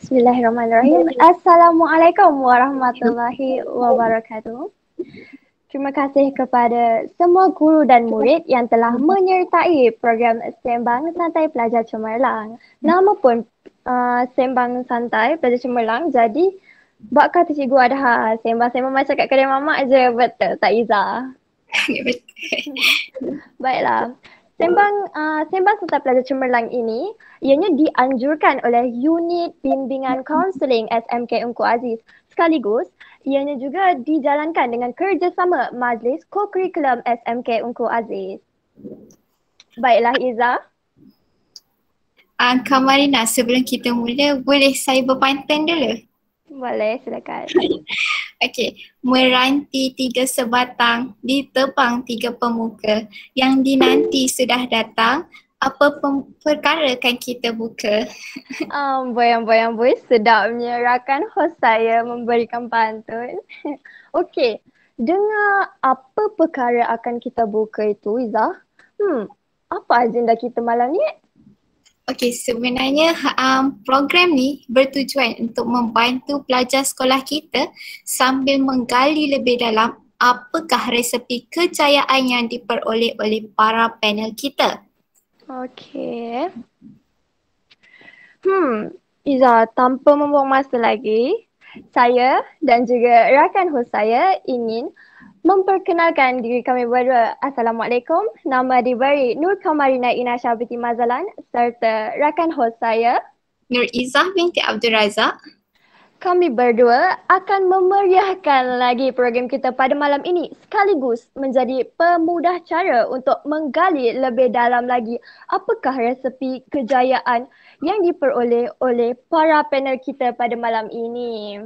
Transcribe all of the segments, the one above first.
Bismillahirrahmanirrahim. Assalamualaikum warahmatullahi wabarakatuh. Terima kasih kepada semua guru dan murid yang telah menyertai program Sembang Santai Pelajar Cemerlang. Nama pun Sembang Santai Pelajar Cemerlang, jadi bak kata cikgu ada sembang-sembang macam kat kedai mamak je, betul tak Iza? Baiklah. Sembang Santai Pelajar Cemerlang ini ianya dianjurkan oleh Unit Bimbingan Kaunseling SMK Ungku Aziz. Sekaligus, ianya juga dijalankan dengan kerjasama Majlis Co-Curriculum SMK Ungku Aziz. Baiklah Iza. Kak Marina, sebelum kita mula, boleh saya berpantun dulu? Boleh, silakan. Okey, meranti tiga sebatang, ditebang tiga pemuka, yang dinanti sudah datang, apa perkara kan kita buka? Amboi, sedapnya rakan host saya memberikan pantun. Okey, dengar apa perkara akan kita buka itu Iza? Apa agenda kita malam ni? Okey, sebenarnya program ni bertujuan untuk membantu pelajar sekolah kita sambil menggali lebih dalam apakah resepi kejayaan yang diperoleh oleh para panel kita. Okey. Iza, tanpa membuang masa lagi, saya dan juga rakan host saya ingin memperkenalkan diri kami berdua. Assalamualaikum. Nama diberi Nur Kamarina Inasha binti Mazalan serta rakan host saya Nur Izzah binti Abdul Razak. Kami berdua akan memeriahkan lagi program kita pada malam ini sekaligus menjadi pemudah cara untuk menggali lebih dalam lagi apakah resepi kejayaan yang diperoleh oleh para panel kita pada malam ini.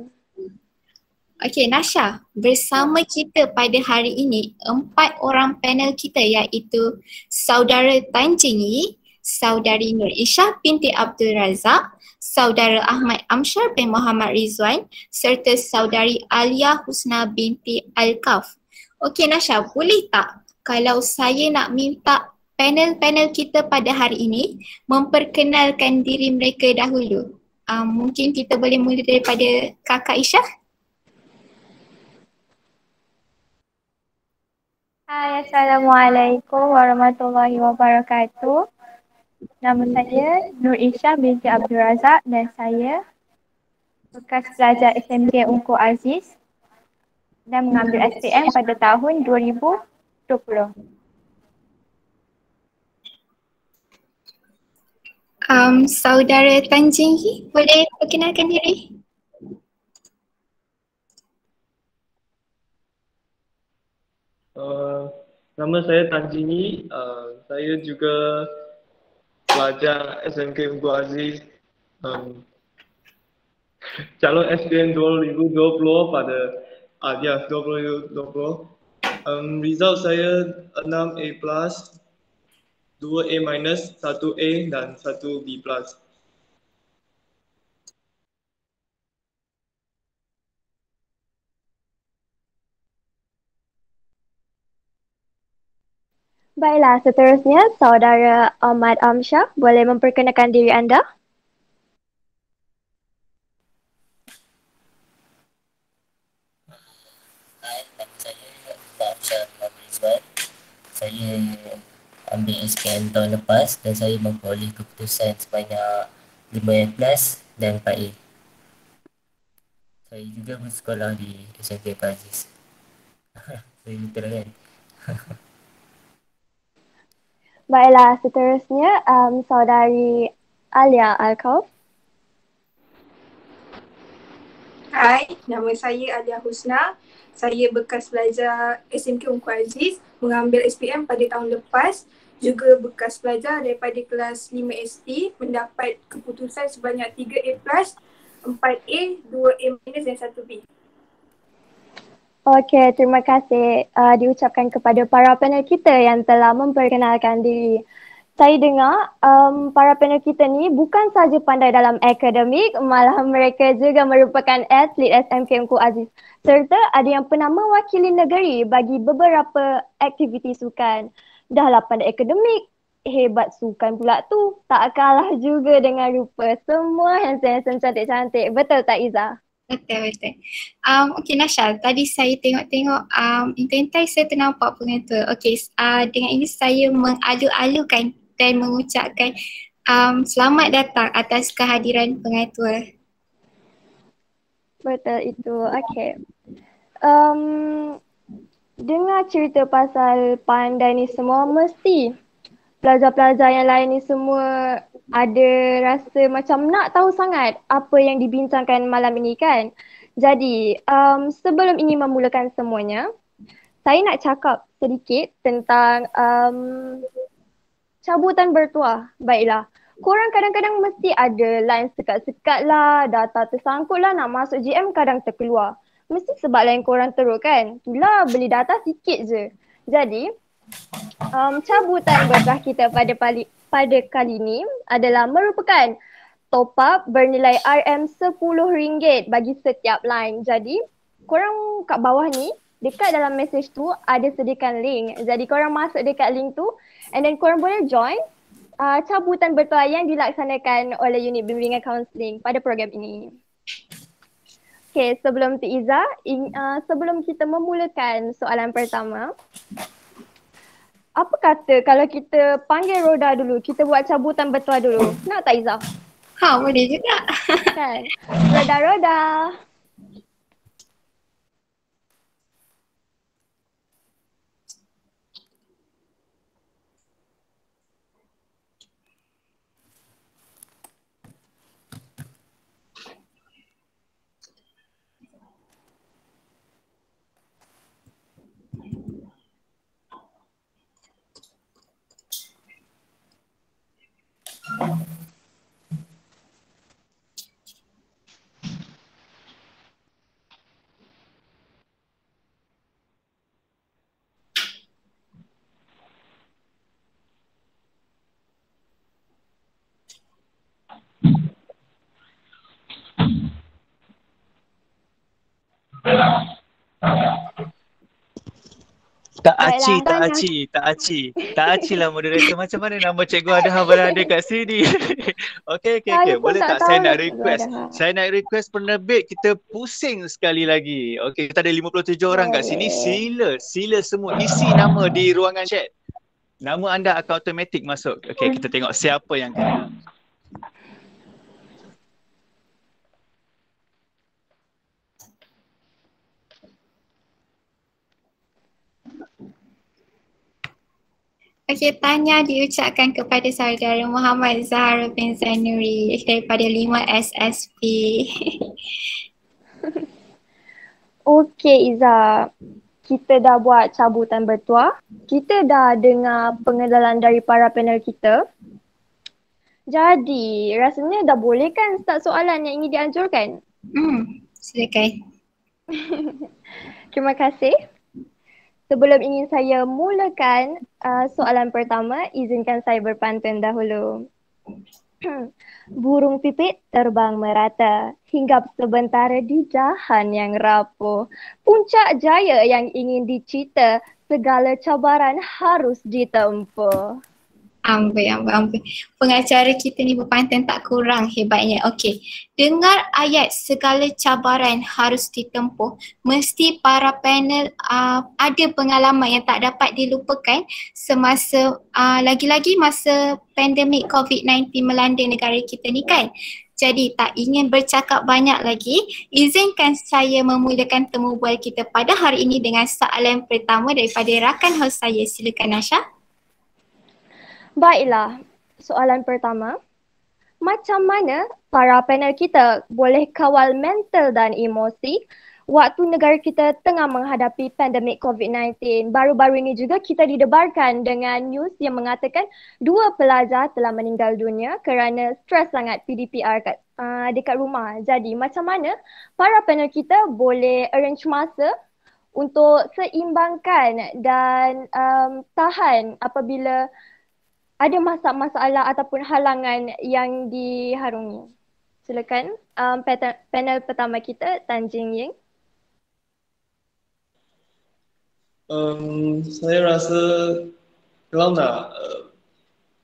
Okey, Nasha, bersama kita pada hari ini 4 orang panel kita iaitu Saudara Tan Jingi, Saudari Nur Isyah binti Abdul Razak, Saudara Ahmad Amsyar bin Muhammad Rizwan serta Saudari Alia Husna binti Al-Kaf. Okey Nasha, boleh tak kalau saya nak minta panel-panel kita pada hari ini memperkenalkan diri mereka dahulu? Mungkin kita boleh mula daripada Kakak Isyah. Hai, Assalamualaikum warahmatullahi wabarakatuh. Nama saya Nur Isyah binti Abdul Razak dan saya bekas pelajar SMK Ungku Aziz dan mengambil SPM pada tahun 2020. Saudara Tan Jingi, boleh perkenalkan diri? Nama saya Tan Jingi, saya juga pelajar SMK Ungku Aziz, calon SPM 2020 pada 2020. Result saya 6A+, 2A-, 1A dan 1B+. Baiklah, seterusnya Saudara Ahmad Amsyar, boleh memperkenalkan diri anda? Hai, nama saya Ahmad Amsyar bin Rizwan. Saya ambil SPM tahun lepas dan saya memperoleh keputusan sebanyak 5A+ dan 4A. Saya juga bersekolah di SMK Aziz. Saya betul kan? Baiklah, seterusnya Saudari Alia Al-Kaf. Hai, nama saya Alia Husna. Saya bekas pelajar SMK Ungku Aziz, mengambil SPM pada tahun lepas. Juga bekas pelajar daripada kelas 5ST, mendapat keputusan sebanyak 3A+, 4A, 2A- dan 1B. Okey, terima kasih diucapkan kepada para panel kita yang telah memperkenalkan diri. Saya dengar para panel kita ni bukan sahaja pandai dalam akademik, malah mereka juga merupakan atlet SMK Ungku Aziz. Serta ada yang pernah mewakili negeri bagi beberapa aktiviti sukan. Dahlah pandai akademik, hebat sukan pula tu. Tak kalah juga dengan rupa. Semua handsome-handsome cantik-cantik. Betul tak Iza? Betul, betul. Okay Nasha, tadi saya tengok-tengok intai-intai saya ternampak pengatur. Okay, dengan ini saya mengalu-alukan dan mengucapkan selamat datang atas kehadiran pengatur. Betul itu. Okay. Dengar cerita pasal pandai ni semua, mesti pelajar-pelajar yang lain ni semua ada rasa macam nak tahu sangat apa yang dibincangkan malam ini kan. Jadi sebelum ini memulakan semuanya, saya nak cakap sedikit tentang cabutan bertuah. Baiklah, korang kadang-kadang mesti ada line sekat-sekat lah, data tersangkut lah, nak masuk GM kadang terkeluar. Mesti sebab line korang teruk kan. Itulah beli data sikit je. Jadi cabutan bertuah kita pada kali ini adalah merupakan top up bernilai RM10 bagi setiap line. Jadi korang kat bawah ni, dekat dalam message tu ada sediakan link. Jadi korang masuk dekat link tu and then korang boleh join cabutan bertuah yang dilaksanakan oleh unit bimbingan kaunseling pada program ini. Okay, sebelum tu Iza, sebelum kita memulakan soalan pertama, apa kata kalau kita panggil Roda dulu, kita buat cabutan bertuah dulu. Nak tak Iza? Boleh juga. Kan? Roda-roda. Tak aci lah moderator. Macam mana nama Cikgu Adha berada kat sini? Okay. Boleh tak saya nak request? Saya nak request penerbit kita pusing sekali lagi. Okay, kita ada 57 orang kat sini. Sila semua isi nama di ruangan chat. Nama anda akan automatik masuk. Okay, kita tengok siapa yang kena. Okey, tanya diucapkan kepada saudara Muhammad Zahra bin Zainuri daripada 5 SSP. Okey Iza, kita dah buat cabutan bertuah. Kita dah dengar pengenalan dari para panel kita. Jadi rasanya dah boleh kan start soalan yang ingin dianjurkan? Silakan. Terima kasih. Sebelum ingin saya mulakan soalan pertama, izinkan saya berpantun dahulu. Burung pipit terbang merata, hinggap sebentar di jahan yang rapuh. Puncak jaya yang ingin dicita, segala cabaran harus ditempuh. Amboi. Pengacara kita ni berpantun tak kurang hebatnya. Okey. Dengar ayat segala cabaran harus ditempuh. Mesti para panel ada pengalaman yang tak dapat dilupakan semasa lagi-lagi masa pandemik COVID-19 melanda negara kita ni kan. Jadi tak ingin bercakap banyak lagi, izinkan saya memulakan temu bual kita pada hari ini dengan soalan pertama daripada rakan host saya. Silakan Nasha. Baiklah, soalan pertama. Macam mana para panel kita boleh kawal mental dan emosi waktu negara kita tengah menghadapi pandemik COVID-19? Baru-baru ini juga kita didebarkan dengan news yang mengatakan 2 pelajar telah meninggal dunia kerana stres sangat PDPR dekat rumah. Jadi macam mana para panel kita boleh arrange masa untuk seimbangkan dan tahan apabila ada masalah ataupun halangan yang diharungi? Silakan panel pertama kita, Tan Jing Ying. Saya rasa kalau nak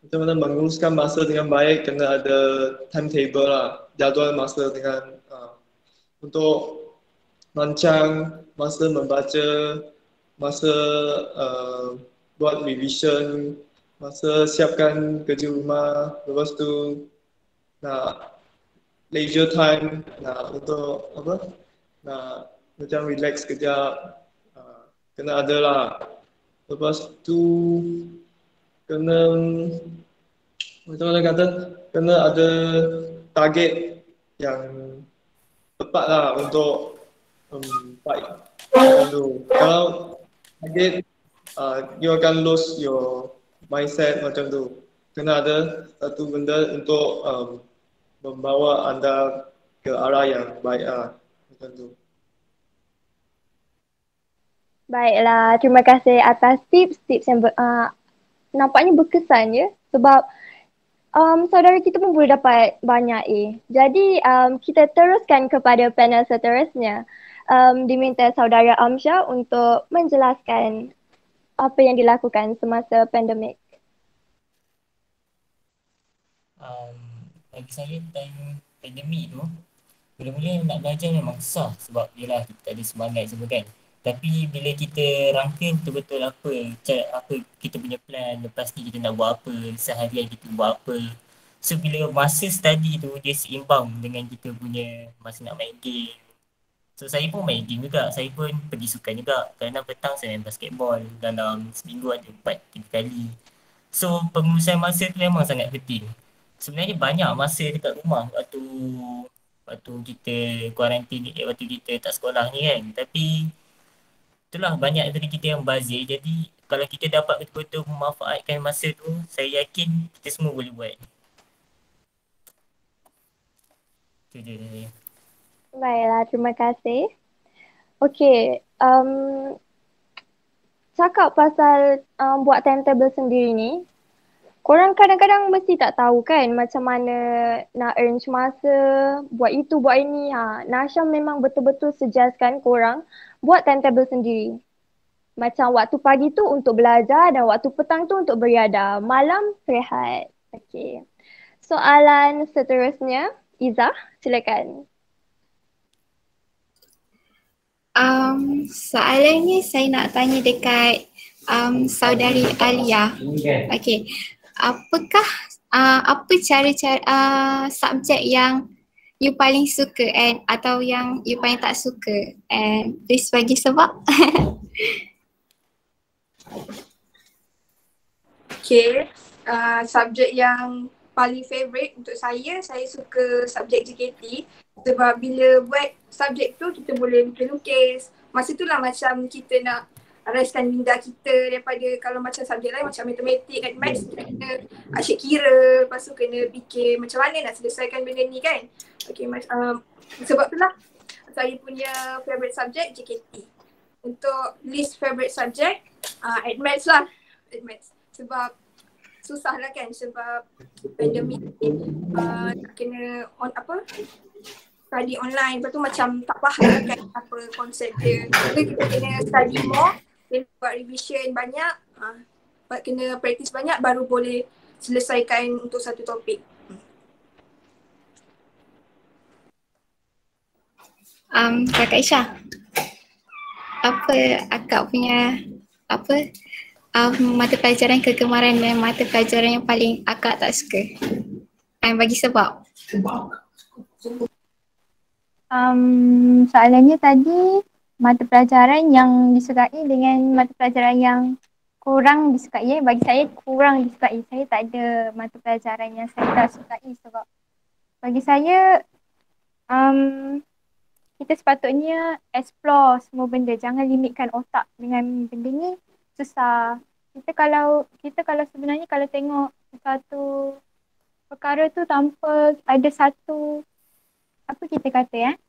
macam mana menguruskan masa dengan baik, kena ada timetable lah, jadual masa dengan untuk rancang masa membaca, masa buat revision, masa siapkan kerja rumah, lepas tu nak leisure time, nak untuk apa, nak macam relax kejap, kena ada lah. Lepas tu kena macam mana kata, kena ada target yang tepat lah untuk fight macam tu. Kalau target you akan lose your mindset macam tu. Kena ada satu benda untuk membawa anda ke arah yang baik lah macam tu. Baiklah, terima kasih atas tips-tips yang nampaknya berkesan ya. Sebab saudara kita pun boleh dapat banyak A. Jadi kita teruskan kepada panel seterusnya. Diminta saudara Amsyah untuk menjelaskan apa yang dilakukan semasa pandemik. Bagi saya time pandemik tu, mula-mula nak belajar memang susah sebab yelah kita tak ada semangat semua kan. Tapi bila kita rangka betul-betul apa kita punya plan, lepas ni kita nak buat apa, seharian kita buat apa. So bila masa study tu dia seimbang dengan kita punya masa nak main game. So saya pun main game juga, saya pun pergi sukan juga. Kadang-kadang petang saya main basketball, dalam seminggu ada 4-3 kali. So pengurusan masa tu memang sangat penting. Sebenarnya banyak masa dekat rumah waktu kita kuarantin, waktu kita tak sekolah ni kan. Tapi itulah banyak dari kita yang bazir. Jadi kalau kita dapat betul-betul memanfaatkan masa tu, saya yakin kita semua boleh buat. Itu je. Baiklah, terima kasih. Okey, cakap pasal buat timetable sendiri ni, korang kadang-kadang mesti tak tahu kan macam mana nak arrange masa, buat itu, buat ini. Nasha memang betul-betul suggestkan korang buat timetable sendiri. Macam waktu pagi tu untuk belajar dan waktu petang tu untuk beriadah. Malam rehat. Okey. Soalan seterusnya, Izzah, silakan. Soalan ni saya nak tanya dekat saudari Alia. Okey. Apakah apa cara-cara subjek yang you paling suka atau yang you paling tak suka, and please bagi sebab. Okay, subjek yang paling favourite untuk saya suka subjek JKT sebab bila buat subjek tu kita boleh lukis. Masa tu lah macam kita nak raiskan minda kita daripada kalau macam subjek lain macam matematik and maths kita kena asyik kira, lepas tu kena fikir macam mana nak selesaikan benda ni kan. Okay, sebab tu lah saya punya favourite subjek JKT. Untuk list favourite subjek, maths lah, maths. Sebab susah lah kan sebab pandemik kena study online, lepas tu macam tak faham kan apa konsep dia. Jadi kita kena study more, kena buat revision banyak, kena practice banyak baru boleh selesaikan untuk satu topik. Kakak Isha, apa akak punya mata pelajaran kegemaran dan mata pelajaran yang paling akak tak suka? Bagi sebab. Soalannya tadi mata pelajaran yang disukai dengan mata pelajaran yang kurang disukai. Bagi saya kurang disukai. Saya tak ada mata pelajaran yang saya tak sukai sebab bagi saya kita sepatutnya explore semua benda. Jangan limitkan otak dengan benda ni susah. Kita kalau sebenarnya kalau tengok satu perkara tu tanpa ada satu apa kita kata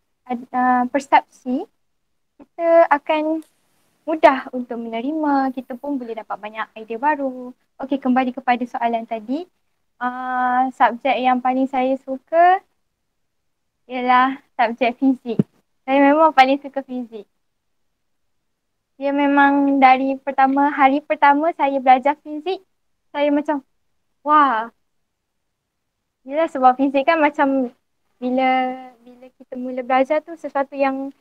persepsi, kita akan mudah untuk menerima, kita pun boleh dapat banyak idea baru. Okey, kembali kepada soalan tadi. Subjek yang paling saya suka ialah subjek fizik. Saya memang paling suka fizik. Dia memang dari hari pertama saya belajar fizik, saya macam Wah, yelah sebab fizik kan macam bila bila kita mula belajar tu sesuatu yang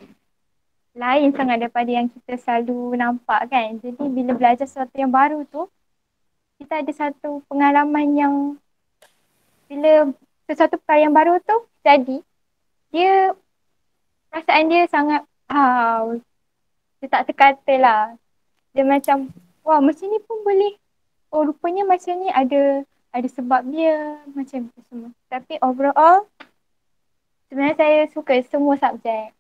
lain sangat daripada yang kita selalu nampak kan. Jadi bila belajar sesuatu yang baru tu, kita ada satu pengalaman yang bila sesuatu perkara yang baru tu jadi, dia perasaan dia sangat dia tak terkata lah. Dia macam wah macam ni pun boleh. Oh rupanya macam ni ada sebab dia macam tu semua. Tapi overall sebenarnya saya suka semua subjek.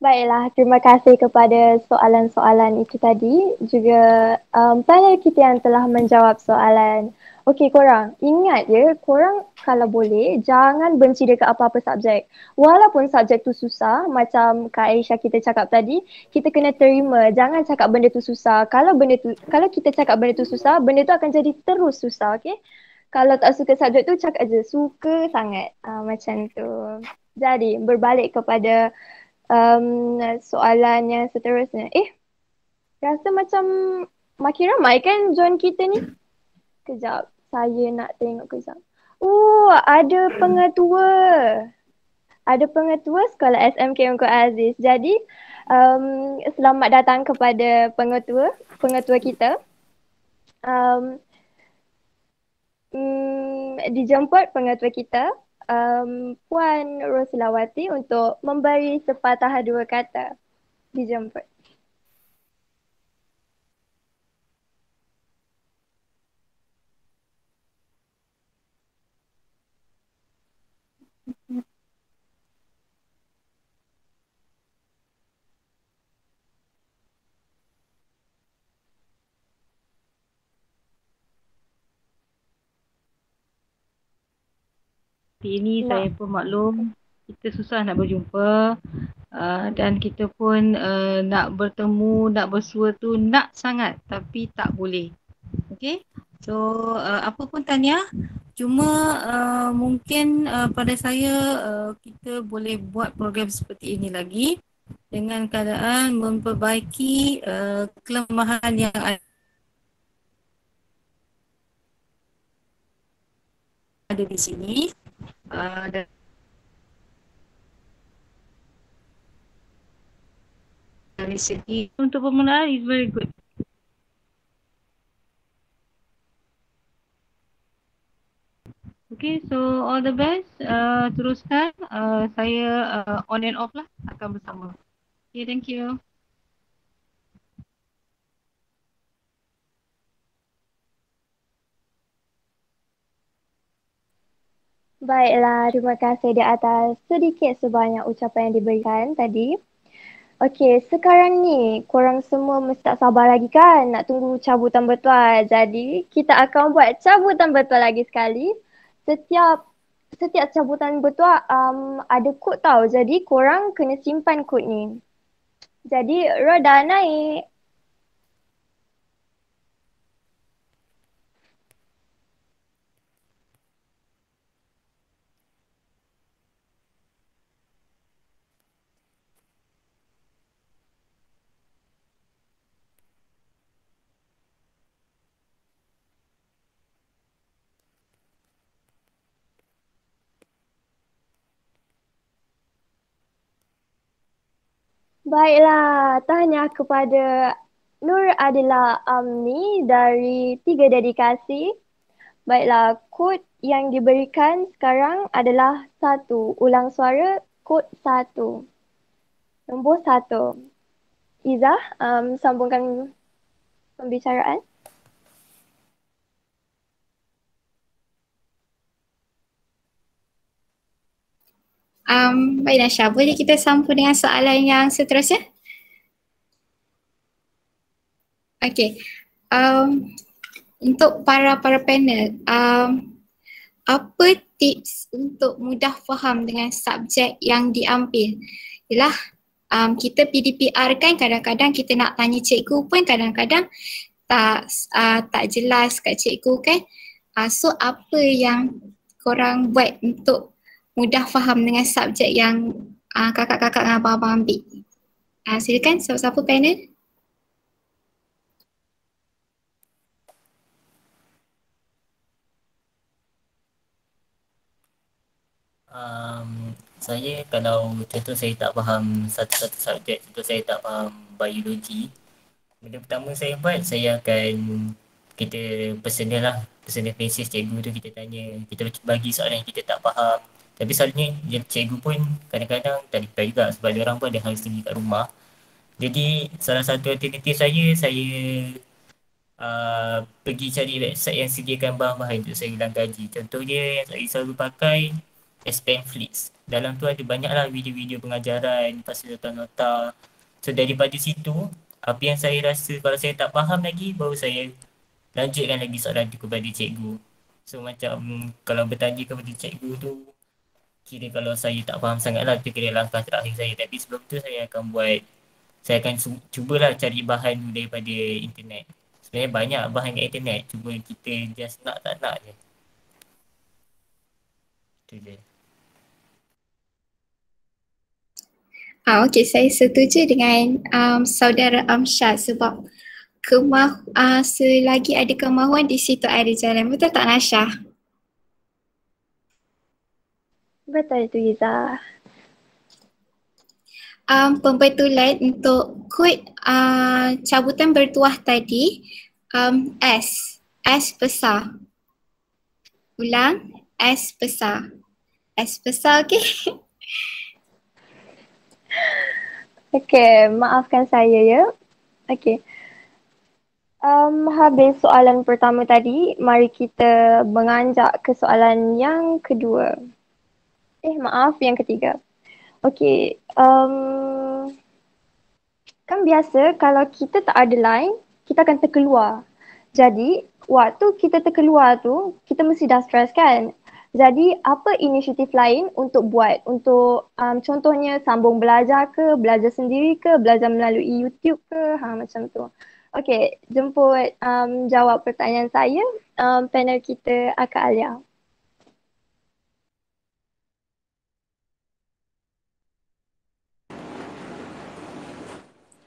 Baiklah, terima kasih kepada soalan-soalan itu tadi. Juga panel kita yang telah menjawab soalan. Okey korang, ingat ya, korang kalau boleh jangan benci dekat apa-apa subjek. Walaupun subjek tu susah, macam Kak Aisyah kita cakap tadi, kita kena terima. Jangan cakap benda tu susah. Kalau kita cakap benda tu susah, benda tu akan jadi terus susah, okey? Kalau tak suka subjek tu, cakap aja suka sangat. Macam tu. Jadi, berbalik kepada soalan yang seterusnya. Rasa macam makin ramai kan join kita ni? Kejap, saya nak tengok kejap. Ada pengetua. Ada pengetua sekolah SMK Ungku Aziz. Jadi, selamat datang kepada pengetua kita. Dijemput pengetua kita, Puan Rosilawati untuk memberi sepatah dua kata. Dijemput. Ini saya pun maklum kita susah nak berjumpa dan kita pun nak bertemu, nak bersua tu nak sangat tapi tak boleh. Okay, so apa pun tahniah, cuma mungkin pada saya kita boleh buat program seperti ini lagi dengan keadaan memperbaiki kelemahan yang ada di sini. Dari segi untuk permulaan is very good. Okay, so all the best. Teruskan. Saya on and off lah akan bersama. Okay, thank you. Baiklah, terima kasih di atas sedikit sebanyak ucapan yang diberikan tadi. Okey, sekarang ni korang semua mesti tak sabar lagi kan nak tunggu cabutan bertuah. Jadi, kita akan buat cabutan bertuah lagi sekali. Setiap cabutan bertuah ada kod tau. Jadi, korang kena simpan kod ni. Jadi, roda naik. Baiklah, tahniah kepada Nur Adila Amni dari 3 Dedikasi. Baiklah, kod yang diberikan sekarang adalah 1. Ulang suara, kod 1. Nombor 1. Izzah, sambungkan pembicaraan. Baik Nasha, boleh kita sambung dengan soalan yang seterusnya? Okey. Untuk para panel, apa tips untuk mudah faham dengan subjek yang diambil? Ialah kita PDPR kan kadang-kadang kita nak tanya cikgu pun kadang-kadang tak jelas kat cikgu kan. So apa yang korang buat untuk mudah faham dengan subjek yang kakak-kakak dan abang-abang ambil? Silakan siapa-siapa panel. Saya kalau contoh saya tak faham satu-satu subjek, contoh saya tak faham biologi, benda pertama saya buat, saya akan kita personal lah, personal basis cikgu tu kita tanya, kita bagi soalan yang kita tak faham. Tapi selalunya cikgu pun kadang-kadang tak reply juga sebab dia orang pun ada hal sendiri kat rumah. Jadi salah satu alternatif saya pergi cari website yang sediakan bahan-bahan untuk saya ulang kaji. Contohnya yang saya selalu pakai SPM Flix. Dalam tu ada banyaklah video-video pengajaran, pasal nota-nota. So daripada situ, apa yang saya rasa kalau saya tak faham lagi, baru saya lanjutkan lagi soalan tu kepada cikgu. So macam kalau bertanya kepada cikgu tu, kira kalau saya tak faham sangat lah, itu kira langkah terakhir saya. Tapi sebelum tu saya akan cubalah cari bahan daripada internet. Sebenarnya banyak bahan kat internet, cuma kita just nak tak nak je. Itu je. Okey, saya setuju dengan saudara Amsyad sebab selagi ada kemahuan di situ ada jalan. Betul tak Nasha? Betul itu Iza. Pembetulan untuk kod cabutan bertuah tadi S besar. Ulang, S besar. S besar, okey? Okey, maafkan saya ya. Okey. Habis soalan pertama tadi, mari kita menganjak ke soalan yang kedua. Maaf, yang ketiga. Okey, kan biasa kalau kita tak ada line, kita akan terkeluar. Jadi, waktu kita terkeluar tu, kita mesti dah stres kan? Jadi, apa inisiatif lain untuk buat? Untuk contohnya sambung belajar ke, belajar sendiri ke, belajar melalui YouTube ke, macam tu. Okey, jemput jawab pertanyaan saya, panel kita Akak Alia.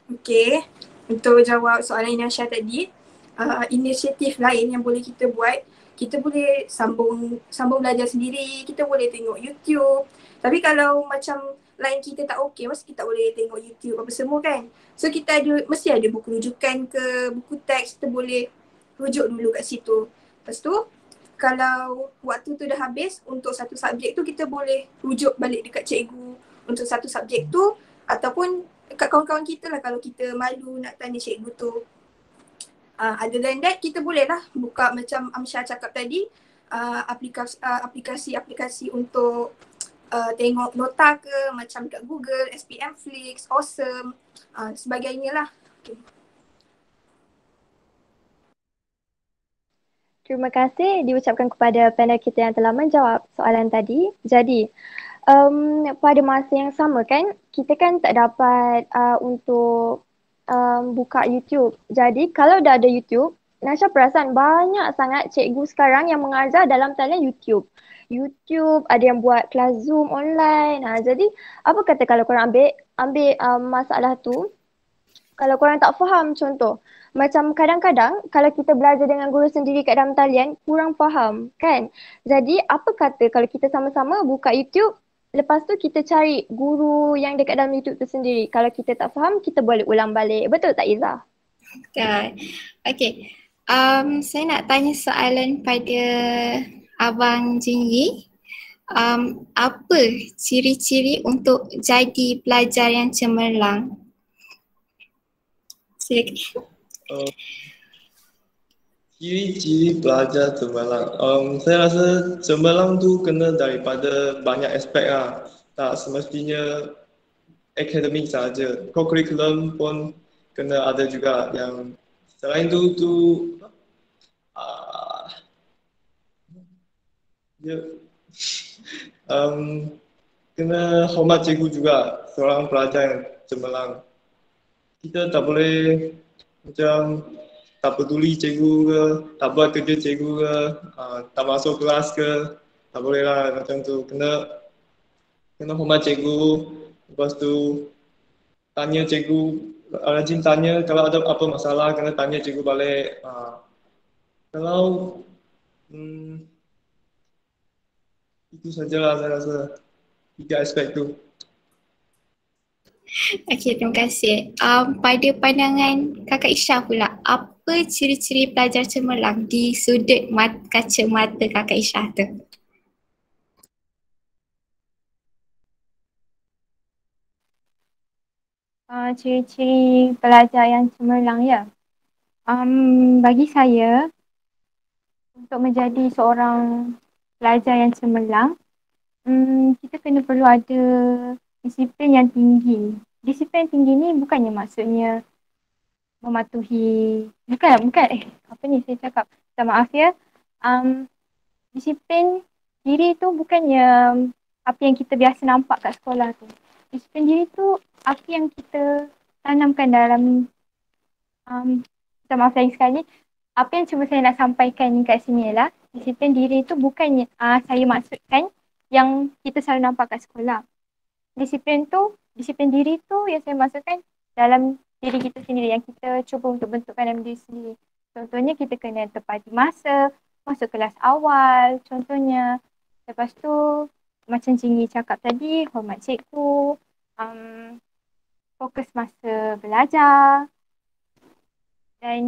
Okey, untuk jawab soalan Inasha tadi, inisiatif lain yang boleh kita buat, kita boleh sambung belajar sendiri, kita boleh tengok YouTube. Tapi kalau macam line kita tak okey, mesti kita tak boleh tengok YouTube apa semua kan. So kita mesti ada buku rujukan ke, buku teks, kita boleh rujuk dulu kat situ. Lepas tu, kalau waktu tu dah habis untuk satu subjek tu, kita boleh rujuk balik dekat cikgu untuk satu subjek tu, ataupun dekat kawan-kawan kita lah kalau kita malu nak tanya cikgu tu. Other than that, kita boleh lah buka macam Amsyah cakap tadi, aplikasi-aplikasi untuk tengok nota ke, macam kat Google, SPM Flix, Awesome, sebagainya lah. Terima kasih diucapkan kepada panel kita yang telah menjawab soalan tadi. Jadi, pada masa yang sama kan, kita kan tak dapat untuk buka YouTube. Jadi, kalau dah ada YouTube, Nasha perasan banyak sangat cikgu sekarang yang mengajar dalam talian YouTube. YouTube, ada yang buat kelas Zoom online. Jadi, apa kata kalau korang ambil masalah tu, kalau korang tak faham contoh, macam kadang-kadang kalau kita belajar dengan guru sendiri kat dalam talian, kurang faham kan? Jadi apa kata kalau kita sama-sama buka YouTube, lepas tu kita cari guru yang dekat dalam YouTube tu sendiri. Kalau kita tak faham, kita boleh ulang balik. Betul tak Iza? Betul. Okay. Saya nak tanya soalan pada Abang Jinyi. Apa ciri-ciri untuk jadi pelajar yang cemerlang? Silakan. Ciri-ciri pelajar cemerlang. Saya rasa cemerlang tu kena daripada banyak aspek lah. Tak semestinya akademik saja. Co-curriculum pun kena ada juga. Yang selain tu kena hormat cikgu juga, seorang pelajar yang cemerlang. Kita tak boleh macam tak peduli cikgu ke, tak buat kerja cikgu ke, tak masuk kelas ke, tak boleh lah macam tu. Kena hormat cikgu, lepas tu tanya cikgu, rajin tanya kalau ada apa masalah, kena tanya cikgu balik. Kalau Itu sajalah saya rasa 3 aspek tu. Okey, terima kasih. Pada pandangan Kakak Isha pula, apa ciri-ciri pelajar cemerlang di sudut kacamata Kakak Isha tu? Ciri-ciri pelajar yang cemerlang ya. Bagi saya, untuk menjadi seorang pelajar yang cemerlang, kita kena perlu ada disiplin yang tinggi. Disiplin yang tinggi ni bukannya maksudnya mematuhi, apa ni saya cakap, minta maaf ya. Disiplin diri tu bukannya apa yang kita biasa nampak kat sekolah tu. Disiplin diri tu apa yang kita tanamkan dalam, minta maaf lagi sekali, apa yang cuba saya nak sampaikan kat sini ialah disiplin diri tu bukannya saya maksudkan yang kita selalu nampak kat sekolah. Disiplin diri tu yang saya maksudkan dalam diri kita sendiri, yang kita cuba untuk bentukkan dalam diri sendiri. Contohnya kita kena tepati masa, masuk kelas awal contohnya. Lepas tu macam Cinggi cakap tadi, hormat cikgu, fokus masa belajar. Dan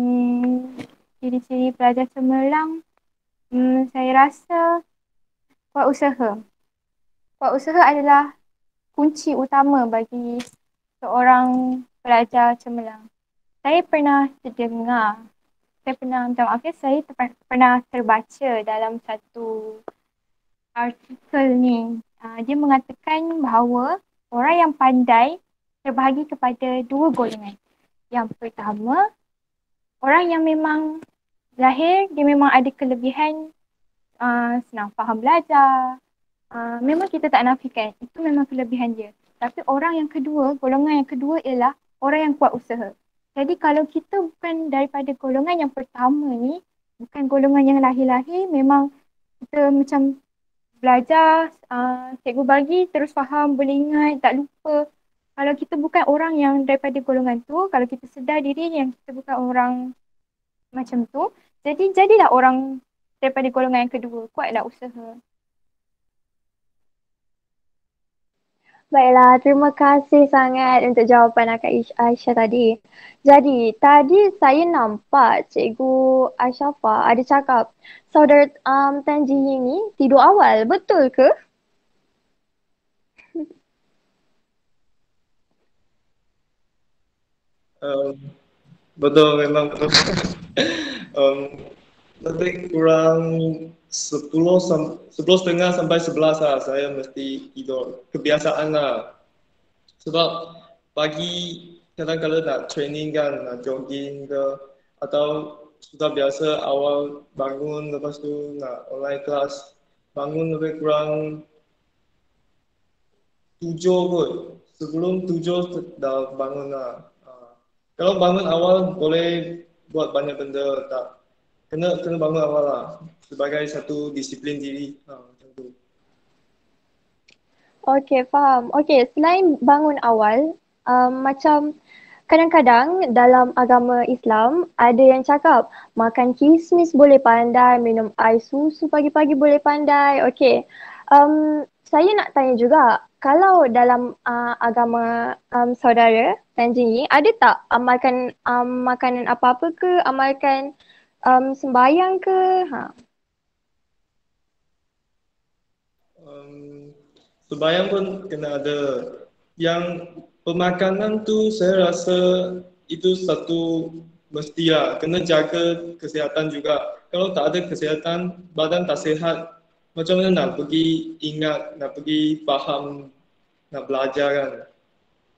ciri-ciri pelajar cemerlang, saya rasa kuat usaha. Kuat usaha adalah kunci utama bagi seorang pelajar cemerlang. Saya pernah terbaca dalam satu artikel ni. Dia mengatakan bahawa orang yang pandai terbahagi kepada 2 golongan. Yang pertama, orang yang memang lahir, dia memang ada kelebihan senang faham belajar. Memang kita tak nafikan, itu memang kelebihan dia. Tapi orang yang kedua, golongan yang kedua ialah orang yang kuat usaha. Jadi kalau kita bukan daripada golongan yang pertama ni, bukan golongan yang lahir-lahir, memang kita macam belajar, cikgu bagi terus faham, boleh ingat, tak lupa. Kalau kita bukan orang yang daripada golongan tu, kalau kita sedar diri yang kita bukan orang macam tu, jadilah orang daripada golongan yang kedua, kuatlah usaha. Baiklah, terima kasih sangat untuk jawapan Akak Aisyah tadi. Jadi, tadi saya nampak Cikgu Aisyafa ada cakap saudara Tan Ji Ying ni tidur awal. Betul ke? Betul, memang betul. Lebih kurang 10:30 sampai 11 lah saya mesti tidur. Kebiasaan lah. Sebab pagi kadang-kadang nak training kan, nak jogging ke, atau sudah biasa awal bangun, lepas tu nak online class, bangun lebih kurang 7 kot. Sebelum 7 dah bangun lah. Kalau bangun awal boleh buat banyak benda, tak kena bangun awal lah sebagai satu disiplin diri. Macam tu. Okey, faham. Okey, selain bangun awal, macam kadang-kadang dalam agama Islam ada yang cakap makan kismis boleh pandai, minum air susu pagi-pagi boleh pandai. Okey, saya nak tanya juga, kalau dalam agama saudara Tan Ji Ying, ada tak amalkan makanan apa-apa ke, amalkan sembahyang ke? Sembahyang pun kena ada. Yang pemakanan tu saya rasa itu satu mestilah. Kena jaga kesihatan juga. Kalau tak ada kesihatan, badan tak sihat, macam mana nak pergi ingat, nak pergi faham, nak belajar kan.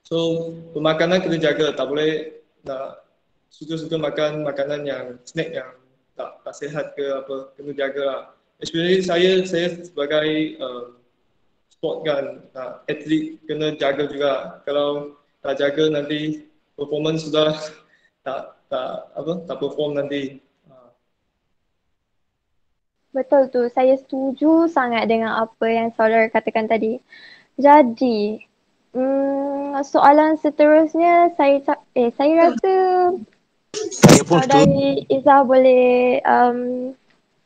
So, pemakanan kena jaga. Tak boleh nak suka-suka makan makanan yang snack yang tak sihat ke apa. Kena jaga lah. Especially saya sebagai sport kan, atlet kena jaga juga. Kalau tak jaga nanti performance sudah tak perform nanti. Betul tu, saya setuju sangat dengan apa yang saudara katakan tadi. Jadi, soalan seterusnya saya rasa Saudari Izzah boleh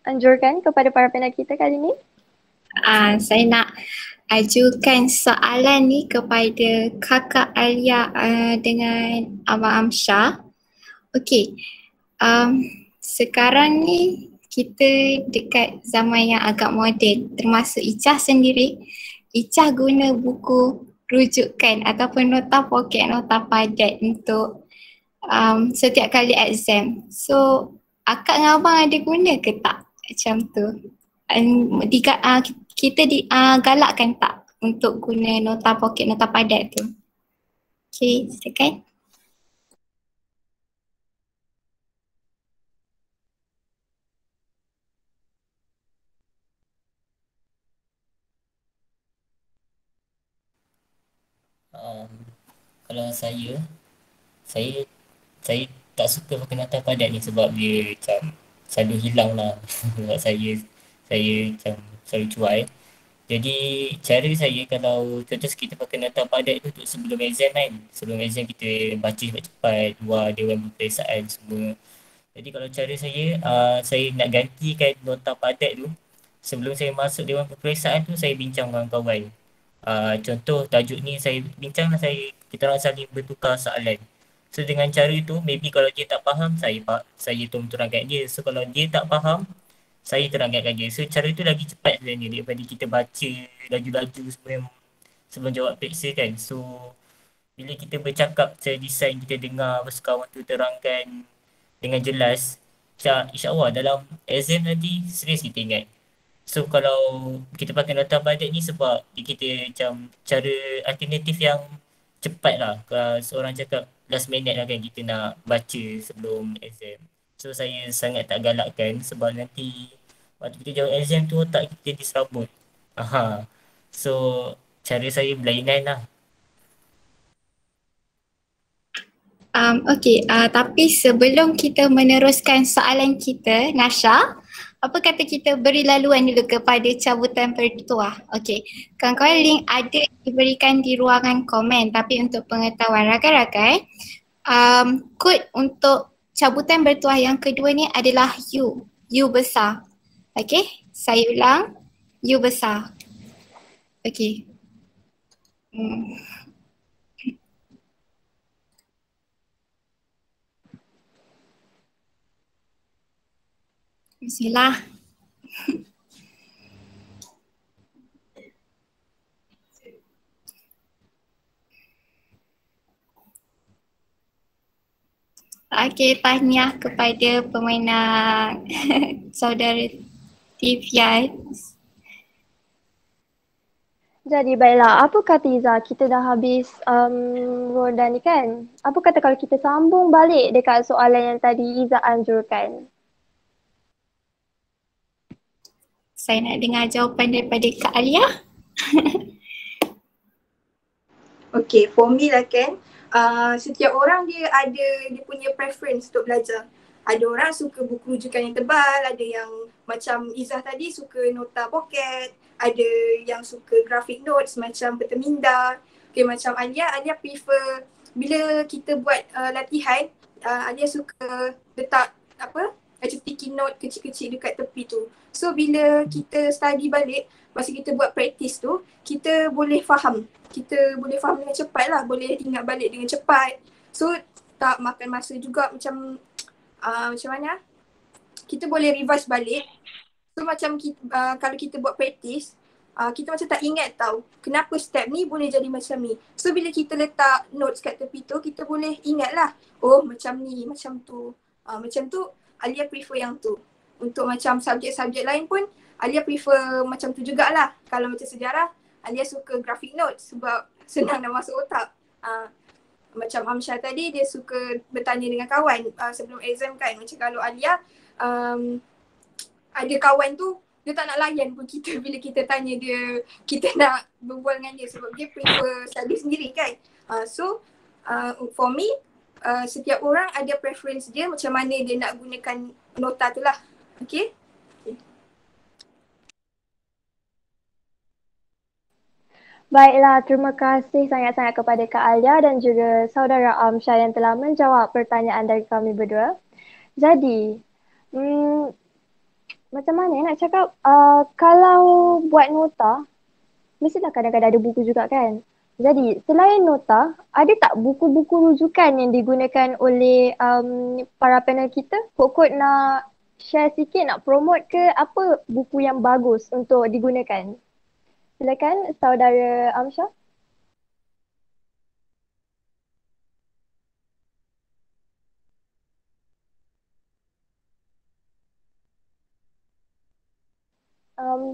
anjurkan kepada para panel kita kali ini. Saya nak ajukan soalan ni kepada Kakak Alia dengan Abang Amsyah. Okey, sekarang ni kita dekat zaman yang agak moden, termasuk Icah sendiri. Icah guna buku rujukan ataupun nota poket, nota padat untuk setiap kali exam. So, akak dengan abang ada guna ke tak macam tu? Kita galakkan tak untuk guna nota poket, nota padat tu? Okay, silakan. Kalau saya saya tak suka pakai nota padat ni sebab dia macam selalu hilang lah. Sebab saya macam selalu cuai. Jadi cara saya kalau contoh kita pakai nota padat tu untuk sebelum exam kan. Sebelum exam kita baca cepat-cepat, luar dewan peperiksaan semua. Jadi kalau cara saya nak gantikan nota padat tu, sebelum saya masuk dewan peperiksaan tu saya bincang dengan kawan. Contoh tajuk ni saya bincang lah, kita orang saling bertukar soalan. So dengan cara tu maybe kalau dia tak faham saya terangkan dia. So kalau dia tak faham saya terangkan dia. So cara tu lagi cepat sebenarnya daripada kita baca laju-laju sebelum jawab periksa kan. So bila kita bercakap secara design, kita dengar kawan tu terangkan dengan jelas, insya-Allah dalam exam nanti serius kita ingat. So kalau kita pakai nota padat ni sebab kita macam cara alternatif yang cepat lah. Kalau seorang cakap last minute lah kan kita nak baca sebelum exam. So saya sangat tak galakkan sebab nanti waktu kita jawab exam tu otak kita diserabut. So cara saya berlainan lah. Okey, tapi sebelum kita meneruskan soalan kita, Nasha, apa kata kita beri laluan dulu kepada cabutan bertuah. Okey, kawan-kawan link ada diberikan di ruangan komen, tapi untuk pengetahuan rakan-rakan, kod untuk cabutan bertuah yang kedua ni adalah U besar. Okey, saya ulang, U besar. Okey. Bismillah. Okey, tahniah kepada pemenang saudara Tivian. Jadi baiklah, apa kata Iza? Kita dah habis roda ni kan? Apa kata kalau kita sambung balik dekat soalan yang tadi Iza anjurkan? Saya nak dengar jawapan daripada Kak Alia. Okay, for me lah kan, setiap orang dia punya preference untuk belajar. Ada orang suka buku rujukan yang tebal, ada yang macam Izzah tadi suka nota poket, ada yang suka graphic notes macam Peterminda. Okay, macam Alia prefer bila kita buat latihan, Alia suka letak macam sticky note kecil-kecil dekat tepi tu. So bila kita study balik, masa kita buat practice tu, kita boleh faham. Kita boleh faham dengan cepat lah, boleh ingat balik dengan cepat. So tak makan masa juga macam mana? Kita boleh revise balik. So macam kalau kita buat practice, kita macam tak ingat tau kenapa step ni boleh jadi macam ni. So bila kita letak notes kat tepi tu, kita boleh ingat lah, oh macam ni, macam tu. Macam tu Alia prefer yang tu. Untuk macam subjek-subjek lain pun Alia prefer macam tu jugalah. Kalau macam sejarah, Alia suka graphic notes sebab senang nak masuk otak. Macam Amsyah tadi, dia suka bertanya dengan kawan sebelum exam kan. Macam kalau Alia, ada kawan tu, dia tak nak layan pun kita bila kita tanya dia, kita nak berbual dengan dia sebab dia prefer study sendiri kan. So for me, setiap orang ada preference dia macam mana dia nak gunakan nota tu lah. Okay? Baiklah, terima kasih sangat-sangat kepada Kak Alia dan juga saudara Amsyah yang telah menjawab pertanyaan dari kami berdua. Jadi, macam mana nak cakap, kalau buat nota, mestilah kadang-kadang ada buku juga kan. Jadi selain nota, ada tak buku-buku rujukan yang digunakan oleh para panel kita? Kok nak share sikit, nak promote ke apa buku yang bagus untuk digunakan? Silakan saudara Amsyah.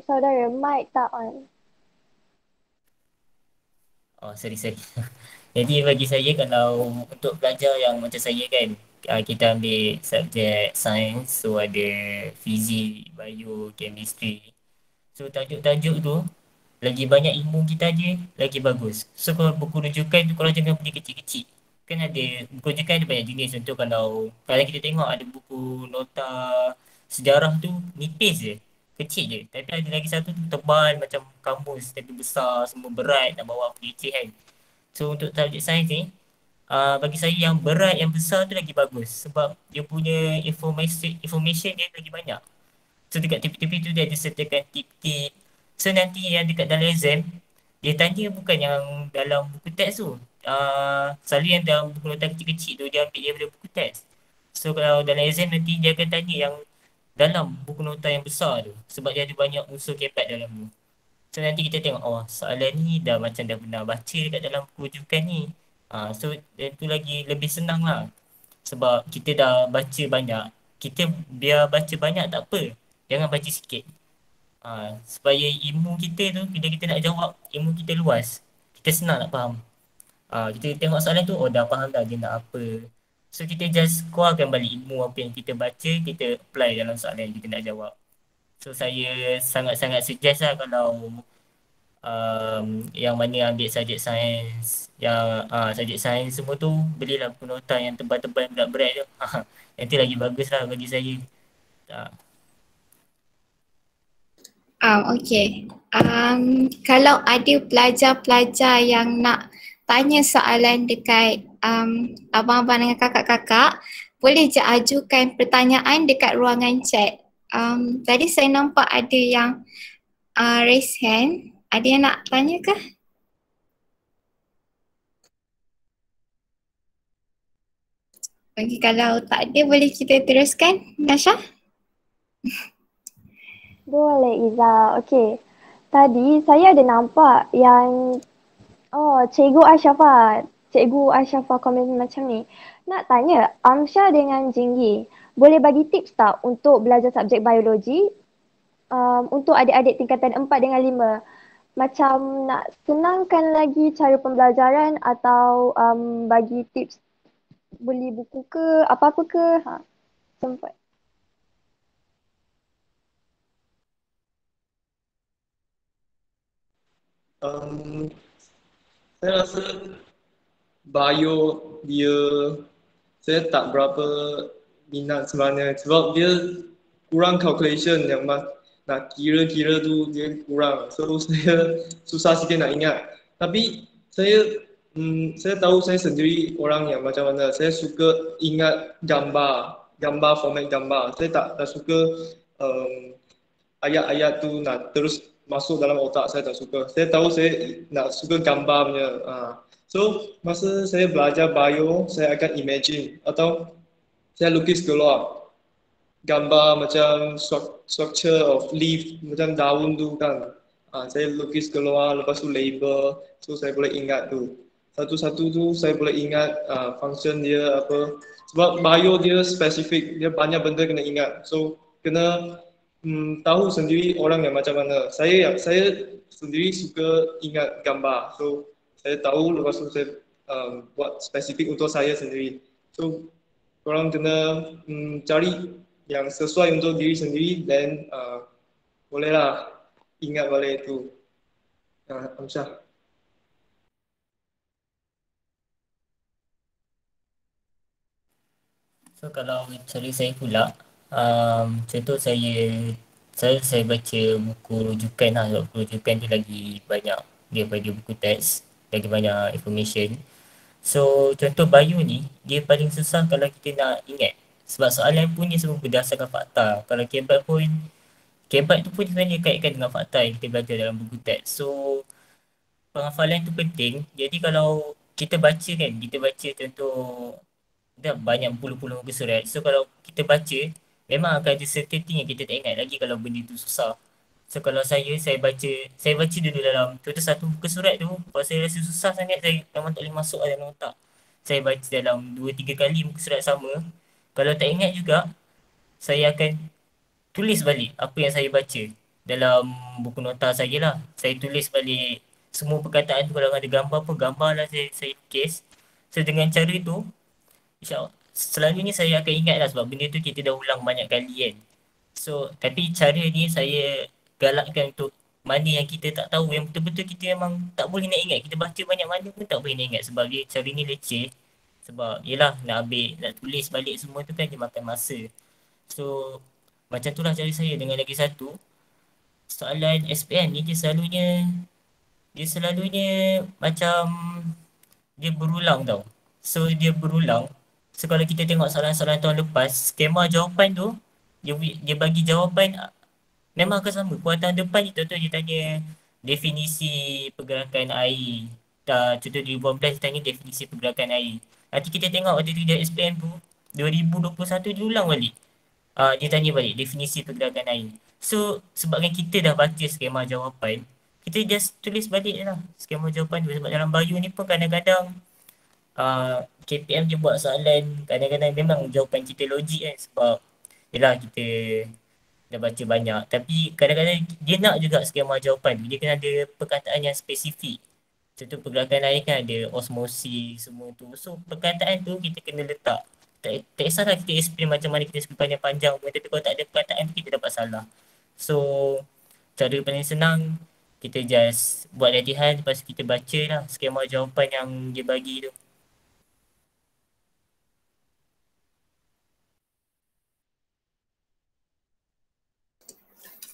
Saudara, mic tak on. Oh, sorry. Jadi bagi saya kalau untuk pelajar yang macam saya kan, kita ambil subjek sains, so ada fizik, bio, chemistry. So tajuk-tajuk tu, lagi banyak ilmu kita ada, lagi bagus. So kalau buku rujukan tu korang jangan beli kecil-kecil. Kan ada, buku rujukan ada banyak jenis. Contoh kalau kita tengok ada buku nota sejarah tu nipis je, kecil je. Tapi ada lagi satu tu tebal macam kamus, tapi besar, semua berat, nak bawa pergi kan. So untuk subjek sains ni, bagi saya yang berat, yang besar tu lagi bagus. Sebab dia punya information dia lagi banyak. So dekat tepi-tepi tu dia ada sertakan tip-tip. So nanti yang dekat dalam exam, dia tanya bukan yang dalam buku teks tu. Selalu yang dalam buku nota kecil-kecil tu dia ambil daripada buku teks. So kalau dalam exam nanti dia akan tanya yang dalam buku nota yang besar tu. Sebab dia ada banyak unsur kepat dalam tu. So nanti kita tengok, oh soalan ni dah macam dah pernah baca dekat dalam buku rujukan ni. So itu lagi lebih senang lah. Sebab kita dah baca banyak. Kita biar baca banyak tak apa. Jangan baca sikit. Supaya ilmu kita tu, bila kita nak jawab, ilmu kita luas. Kita senang nak faham. Kita tengok soalan tu, oh dah faham dah dia nak apa. So kita just keluarkan balik ilmu apa yang kita baca, kita apply dalam soalan yang kita nak jawab. So saya sangat-sangat suggest lah kalau yang mana ambil subjek sains, yang subjek sains semua tu, belilah buku nota yang tebal-tebal, berat-berat tu. Nanti lagi bagus lah bagi saya. Okay. Kalau ada pelajar-pelajar yang nak tanya soalan dekat abang-abang dengan kakak-kakak, boleh je ajukan pertanyaan dekat ruangan chat. Tadi saya nampak ada yang raise hand. Ada yang nak tanya ke? Okay, kalau tak ada boleh kita teruskan, Nasha? Boleh Iza. Okey. Tadi saya ada nampak yang Cikgu Asyafa komen macam ni. Nak tanya, Amsyah dengan Jinggi, boleh bagi tips tak untuk belajar subjek biologi untuk adik-adik tingkatan 4 dengan 5? Macam nak senangkan lagi cara pembelajaran atau bagi tips beli buku ke, apa-apa ke? Sempat. Saya rasa bio dia saya tak berapa minat sebenarnya sebab dia kurang calculation yang nak kira-kira tu dia kurang. So saya susah sikit nak ingat. Tapi saya tahu saya sendiri orang yang macam mana. Saya suka ingat gambar format gambar. Saya tak suka ayat-ayat tu nak terus masuk dalam otak, saya tak suka. Saya tahu saya nak suka gambar punya. So masa saya belajar bio, saya akan imagine atau saya lukis keluar gambar macam structure of leaf, macam daun tu kan. Saya lukis keluar, lepas tu label, so saya boleh ingat tu. Satu-satu tu saya boleh ingat function dia apa. Sebab bio dia spesifik, dia banyak benda kena ingat. So kena tahu sendiri orang yang macam mana. Saya sendiri suka ingat gambar. So saya tahu, lepas tu saya buat spesifik untuk saya sendiri. So korang kena cari yang sesuai untuk diri sendiri dan bolehlah ingat balik itu. Amsyah. So kalau cara saya pula, contoh saya baca buku rujukan lah. Sebab buku rujukan tu lagi banyak daripada buku teks, lagi banyak information. So contoh bio ni, dia paling susah kalau kita nak ingat. Sebab soalan pun dia semua berdasarkan fakta. Kalau kebat pun Kebat tu pun sebenarnya kaitkan dengan fakta yang kita belajar dalam buku teks. So penghafalan tu penting. Jadi kalau kita baca kan, kita baca contoh dah banyak puluh-puluh muka surat. So kalau kita baca, memang akan ada certain thing yang kita tak ingat lagi kalau benda tu susah. So kalau saya baca dulu dalam contoh satu muka surat tu, kalau saya rasa susah sangat, saya memang tak boleh masuk dalam otak. Saya baca dalam 2-3 kali muka surat sama. Kalau tak ingat juga, saya akan tulis balik apa yang saya baca dalam buku nota saya lah. Saya tulis balik semua perkataan tu, kalau ada gambar pun gambar lah saya lukis. So dengan cara tu, InsyaAllah selalunya saya akan ingat lah sebab benda tu kita dah ulang banyak kali kan. So tapi cara ni saya galakkan untuk mana yang kita tak tahu, yang betul-betul kita memang tak boleh nak ingat. Kita baca banyak mana pun tak boleh nak ingat sebab dia cara ni leceh. Sebab yelah nak tulis balik semua tu kan dia makan masa. So macam tu lah cara saya. Dengan lagi satu, soalan SPM ni dia selalunya macam dia berulang tau. So dia berulang. So kalau kita tengok soalan-soalan tahun lepas, skema jawapan tu, dia bagi jawapan memang akan sama. Kuartal depan contoh dia tanya definisi pergerakan air. Contoh 2018 dia tanya definisi pergerakan air. Nanti kita tengok waktu tu dia SPM tu, 2021 dia ulang balik. Dia tanya balik definisi pergerakan air. So sebabkan kita dah baca skema jawapan, kita just tulis balik lah skema jawapan tu. Sebab dalam bio ni pun kadang-kadang KPM dia buat soalan, kadang-kadang memang jawapan kita logik kan sebab yelah kita dah baca banyak. Tapi kadang-kadang dia nak juga skema jawapan tu, dia kena ada perkataan yang spesifik. Contoh pergerakan air kan ada osmosis semua tu. So perkataan tu kita kena letak. Tak kisahlah kita explain macam mana kita explain panjang-panjang pun, tapi kalau tak ada perkataan tu kita dapat salah. So cara paling senang, kita just buat latihan, lepas kita baca lah skema jawapan yang dia bagi tu.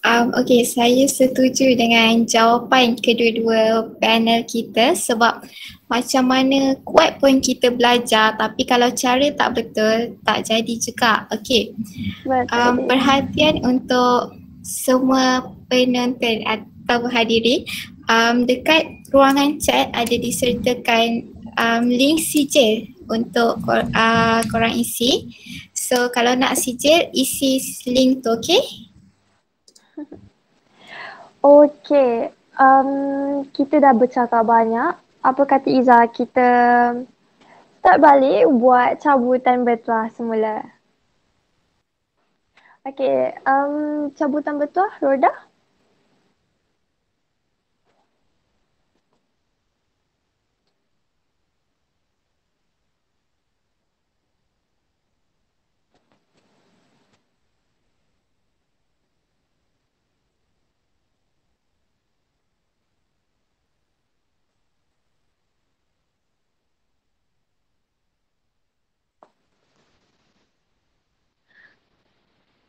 Okey, saya setuju dengan jawapan kedua-dua panel kita sebab macam mana kuat pun kita belajar tapi kalau cara tak betul tak jadi juga. Okey, perhatian untuk semua penonton atau hadirin, dekat ruangan chat ada disertakan link sijil untuk korang isi. So kalau nak sijil, isi link tu, okey? Okey, kita dah bercakap banyak. Apa kata Iza, kita start balik buat cabutan bertuah semula. Okey, cabutan bertuah, Roda.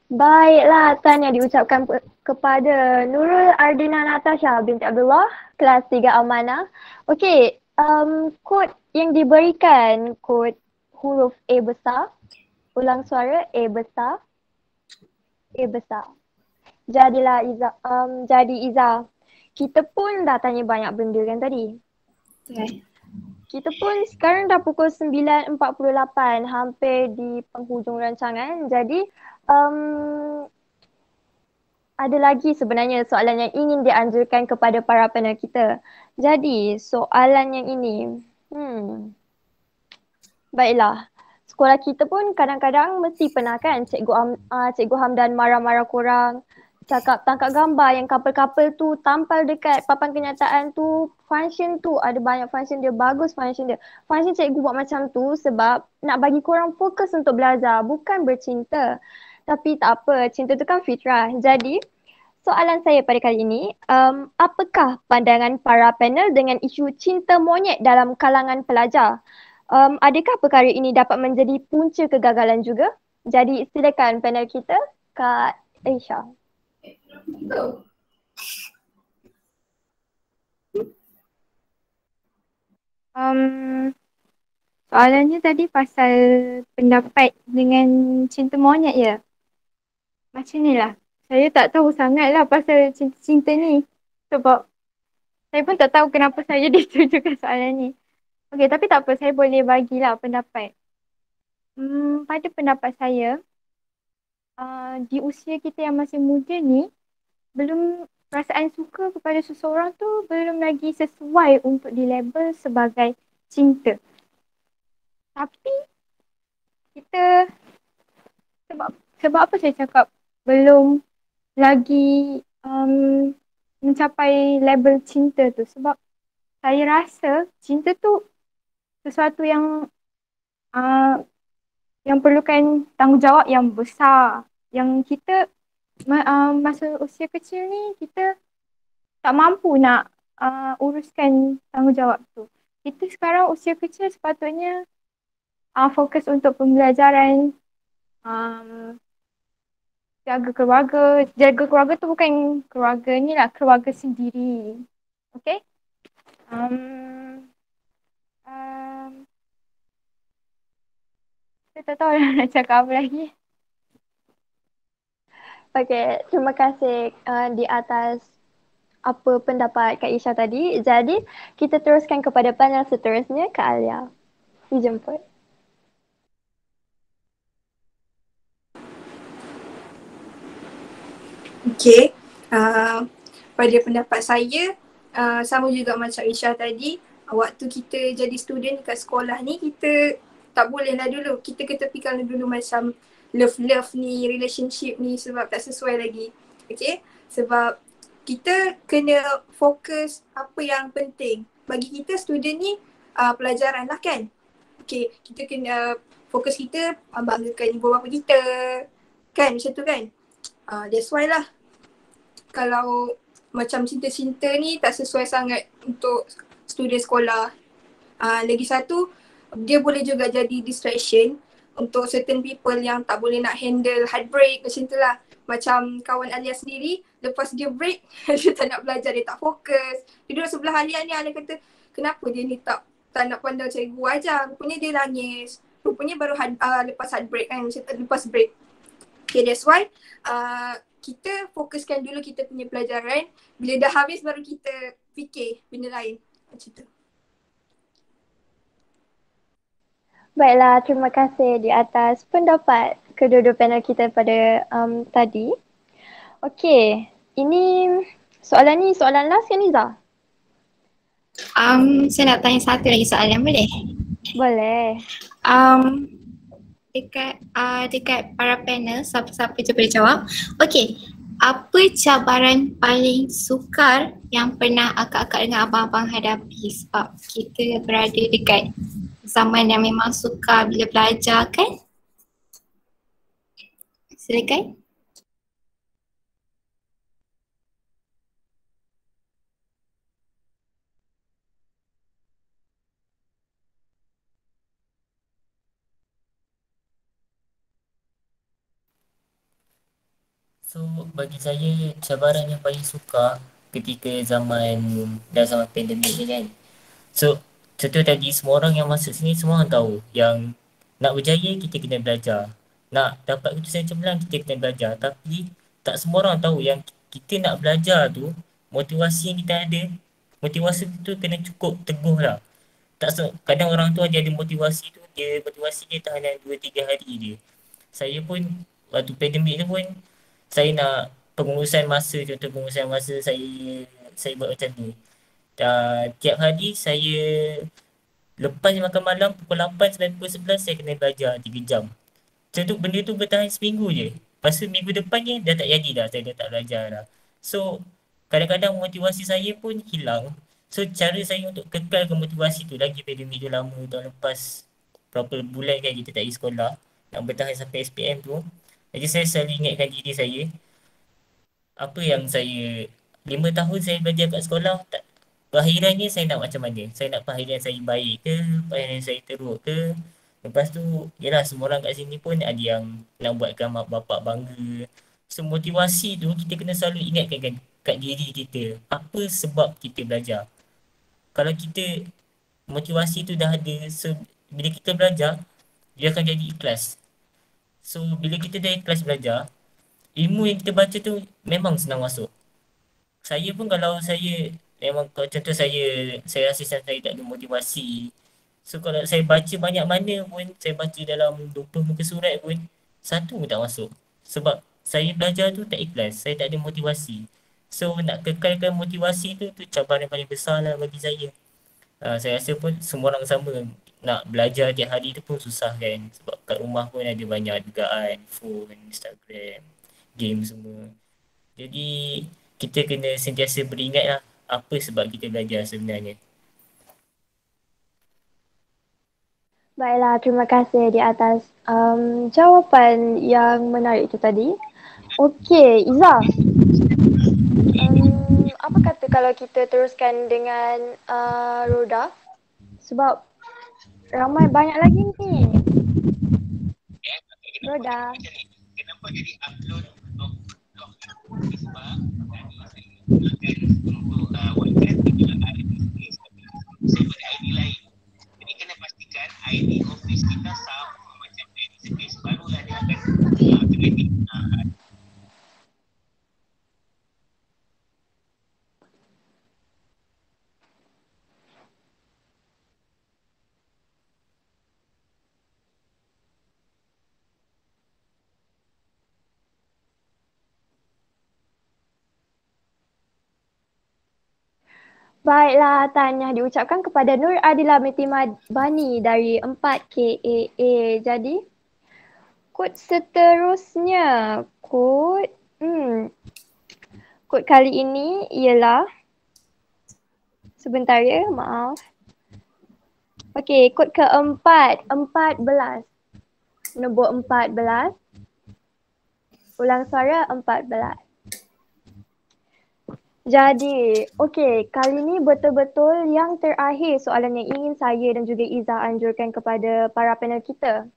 Baiklah, tahniah diucapkan kepada Nurul Ardina Natasha binti Abdullah, kelas 3 Amanah. Okey, kod yang diberikan, kod huruf A besar, ulang suara A besar, A besar. Jadilah Iza, Iza, kita pun dah tanya banyak benda kan tadi. Kita pun sekarang dah pukul 9.48, hampir di penghujung rancangan. Jadi ada lagi sebenarnya soalan yang ingin dianjurkan kepada para panel kita. Jadi soalan yang ini, baiklah. Sekolah kita pun kadang-kadang mesti pernah kan Cikgu Hamdan marah-marah korang, cakap tangkap gambar yang couple-couple tu tampal dekat papan kenyataan tu, function tu ada banyak function dia, bagus function dia. Function cikgu buat macam tu sebab nak bagi korang fokus untuk belajar, bukan bercinta. Tapi tak apa, cinta tu kan fitrah. Jadi soalan saya pada kali ini, apakah pandangan para panel dengan isu cinta monyet dalam kalangan pelajar? Adakah perkara ini dapat menjadi punca kegagalan juga? Jadi silakan panel kita, Kak Aisyah. Soalannya tadi pasal pendapat dengan cinta monyet ya? Macam ni lah. Saya tak tahu sangat lah pasal cinta-cinta ni. Sebab saya pun tak tahu kenapa saya ditujukan soalan ni. Okey, tapi tak apa. Saya boleh bagilah pendapat. Pada pendapat saya, di usia kita yang masih muda ni, belum perasaan suka kepada seseorang tu belum lagi sesuai untuk dilabel sebagai cinta. Tapi kita sebab apa saya cakap belum lagi mencapai label cinta tu? Sebab saya rasa cinta tu sesuatu yang perlukan tanggungjawab yang besar. Yang kita masa usia kecil ni kita tak mampu nak uruskan tanggungjawab tu. Kita sekarang usia kecil sepatutnya fokus untuk pembelajaran, jaga keluarga. Jaga keluarga tu bukan keluarga ni lah, keluarga sendiri. Okay? Saya tak tahu nak cakap apa lagi. Okay, terima kasih di atas apa pendapat Kak Isha tadi. Jadi, kita teruskan kepada panel seterusnya, Kak Alia. Dijemput. Okay, pada pendapat saya, sama juga macam Isha tadi, waktu kita jadi student dekat sekolah ni, kita tak boleh lah dulu, kita ketepikan dulu macam love ni, relationship ni sebab tak sesuai lagi. Okay, sebab kita kena fokus apa yang penting. Bagi kita student ni pelajaran lah kan. Okay, kita kena fokus kita banggakan ibu bapa kita. Kan macam tu kan. That's why lah. Kalau macam cinta-cinta ni tak sesuai sangat untuk student sekolah. Lagi satu, dia boleh juga jadi distraction untuk certain people yang tak boleh nak handle heartbreak macam tu lah. Macam kawan Alia sendiri, lepas dia break, dia tak nak belajar, dia tak fokus. Dia duduk sebelah Alia ni, Alia kata, kenapa dia ni tak nak pandang cikgu ajar. Rupanya dia nangis. Rupanya baru lepas heartbreak kan, lepas break. Okay, that's why kita fokuskan dulu kita punya pelajaran. Bila dah habis baru kita fikir benda lain. Macam tu. Baiklah, terima kasih di atas pendapat kedua-dua panel kita pada tadi. Okey, ini soalan last kan Iza? Saya nak tanya satu lagi soalan, boleh? Boleh. Dekat para panel, siapa-siapa je boleh jawab. Okey, apa cabaran paling sukar yang pernah akak-akak dengan abang-abang hadapi? Sebab kita berada dekat zaman yang memang sukar bila belajar kan? Silakan. So bagi saya cabaran yang paling sukar ketika zaman pandemik ni kan. So contoh tadi semua orang yang masuk sini semua orang tahu yang nak berjaya kita kena belajar. Nak dapat keputusan cemerlang kita kena belajar. Tapi tak semua orang tahu yang kita nak belajar tu, motivasi yang kita ada, motivasi tu kena cukup teguh lah. Kadang orang tu ada motivasi tu, motivasi dia tahan 2-3 hari je. Saya pun waktu pandemik tu pun saya nak pengurusan masa, contoh pengurusan masa saya buat macam ni. Tiap hari saya lepas makan malam pukul 8 sampai pukul 11 saya kena belajar 3 jam. Contoh benda tu bertahan seminggu je. Lepas tu minggu depannya dah tak jadi dah, saya dah tak belajar dah. So kadang-kadang motivasi saya pun hilang. So cara saya untuk kekalkan motivasi tu, lagi pandemik tu lama tahun lepas berapa bulan kan kita tak pergi sekolah, nak bertahan sampai SPM tu. Jadi saya selalu ingatkan diri saya, apa yang 5 tahun saya belajar kat sekolah, perakhirannya saya nak macam mana? Saya nak perakhiran saya baik ke? Perakhiran saya teruk ke? Lepas tu, yelah semua orang kat sini pun ada yang nak buatkan mak bapak bangga. So motivasi tu kita kena selalu ingatkan kat diri kita, apa sebab kita belajar. Kalau kita motivasi tu dah ada, so bila kita belajar, dia akan jadi ikhlas. So bila kita dah ikhlas belajar, ilmu yang kita baca tu memang senang masuk. Saya pun kalau saya memang kalau contoh saya rasa saya tak ada motivasi. So kalau saya baca banyak mana pun, saya baca dalam 20 muka surat pun, satu pun tak masuk. Sebab saya belajar tu tak ikhlas, saya tak ada motivasi. So nak kekalkan motivasi tu cabaran paling besar lah bagi saya. Saya rasa pun semua orang sama, nak belajar tiap hari tu pun susah kan. Sebab kat rumah pun ada banyak dugaan, phone, Instagram, game semua. Jadi kita kena sentiasa beringat lah apa sebab kita belajar sebenarnya. Baiklah, terima kasih di atas jawapan yang menarik itu tadi. Okey, Iza. Apa kata kalau kita teruskan dengan Roda? Sebab ramai banyak lagi ni. Roda. Kenapa jadi upload sebab ID lain. Jadi kena pastikan ID office kita sama macam ID space, barulah dia akan automatic. Baiklah, tanya diucapkan kepada Nur Adila Mitima Bani dari 4KAA. Jadi, kod seterusnya. Kod kali ini ialah, sebentar ya, maaf. Okey, kod keempat, 14. Nombor 14. Ulang suara 14. Jadi, okey, kali ni betul-betul yang terakhir soalan yang ingin saya dan juga Iza anjurkan kepada para panel kita.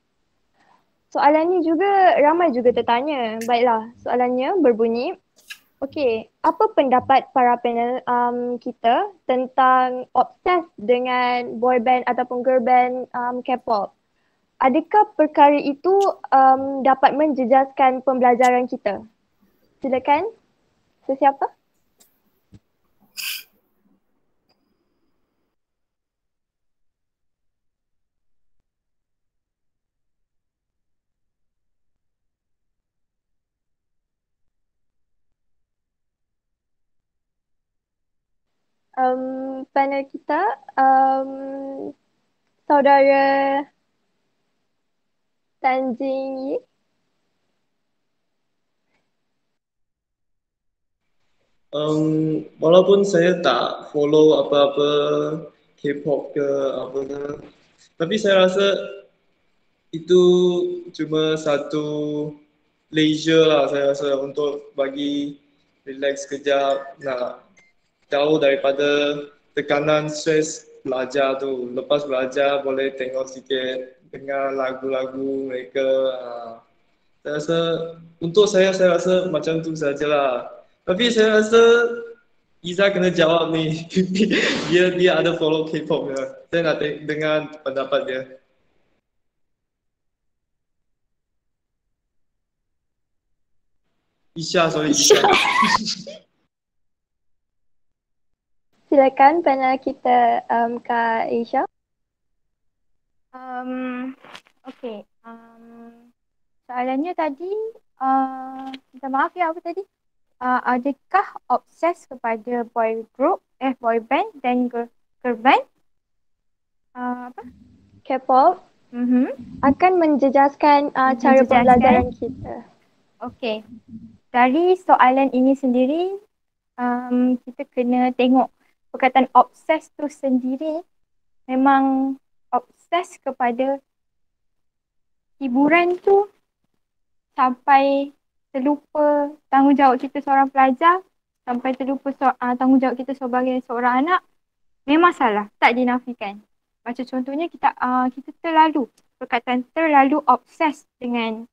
Soalan ni juga ramai juga tertanya. Baiklah, soalannya berbunyi, okey, apa pendapat para panel kita tentang obses dengan boy band ataupun girl band K-pop? Adakah perkara itu dapat menjejaskan pembelajaran kita? Silakan, sesiapa? Panel kita, saudara Tanjing Yi. Walaupun saya tak follow apa-apa K-pop ke apa ke, tapi saya rasa itu cuma satu leisure lah saya rasa untuk bagi relax kejap, nak jauh daripada tekanan stres belajar tu. Lepas belajar boleh tengok sikit, dengar lagu-lagu mereka. Saya rasa untuk saya rasa macam tu sajalah. Tapi saya rasa Iza kena jawab ni. dia ada follow K-pop ke? Saya nak dengar pendapat dia. Isha. Silakan panel kita Kak Isha. Okay. Soalannya tadi, minta maaf ya, apa tadi? Adakah obses kepada boy band dan girl band? Apa? K-pop akan menjejaskan cara pembelajaran kita. Okay. Dari soalan ini sendiri, kita kena tengok perkataan obses tu sendiri memang obses kepada hiburan tu sampai terlupa tanggungjawab kita seorang pelajar, sampai terlupa tanggungjawab kita sebagai seorang anak, memang salah, tak dinafikan. Macam contohnya kita perkataan terlalu obses dengan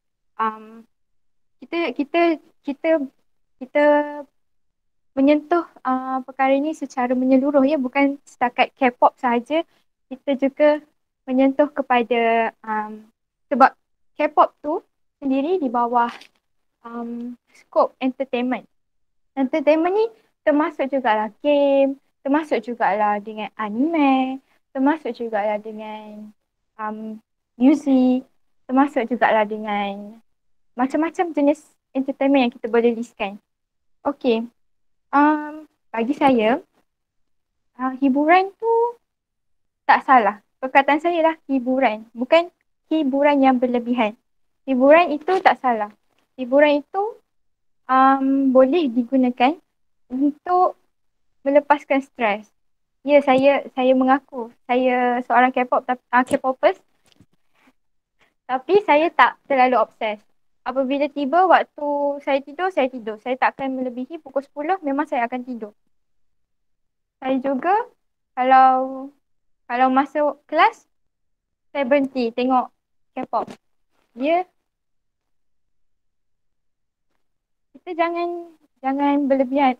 kita menyentuh perkara ini secara menyeluruh ya, bukan setakat K-pop sahaja, kita juga menyentuh kepada sebab K-pop tu sendiri di bawah skop entertainment. Entertainment ni termasuk jugalah game, termasuk jugalah dengan anime, termasuk jugalah dengan muzik, termasuk jugalah dengan macam-macam jenis entertainment yang kita boleh listkan. Okey, bagi saya, hiburan tu tak salah. Perkataan saya lah hiburan, bukan hiburan yang berlebihan. Hiburan itu tak salah. Hiburan itu boleh digunakan untuk melepaskan stres. Ya, saya mengaku saya seorang K-popers, tapi saya tak terlalu obses. Apabila tiba waktu saya tidur, saya tidur. Saya tak akan melebihi pukul 10, memang saya akan tidur. Saya juga kalau masuk kelas, saya berhenti tengok K-pop. Kita jangan berlebihan.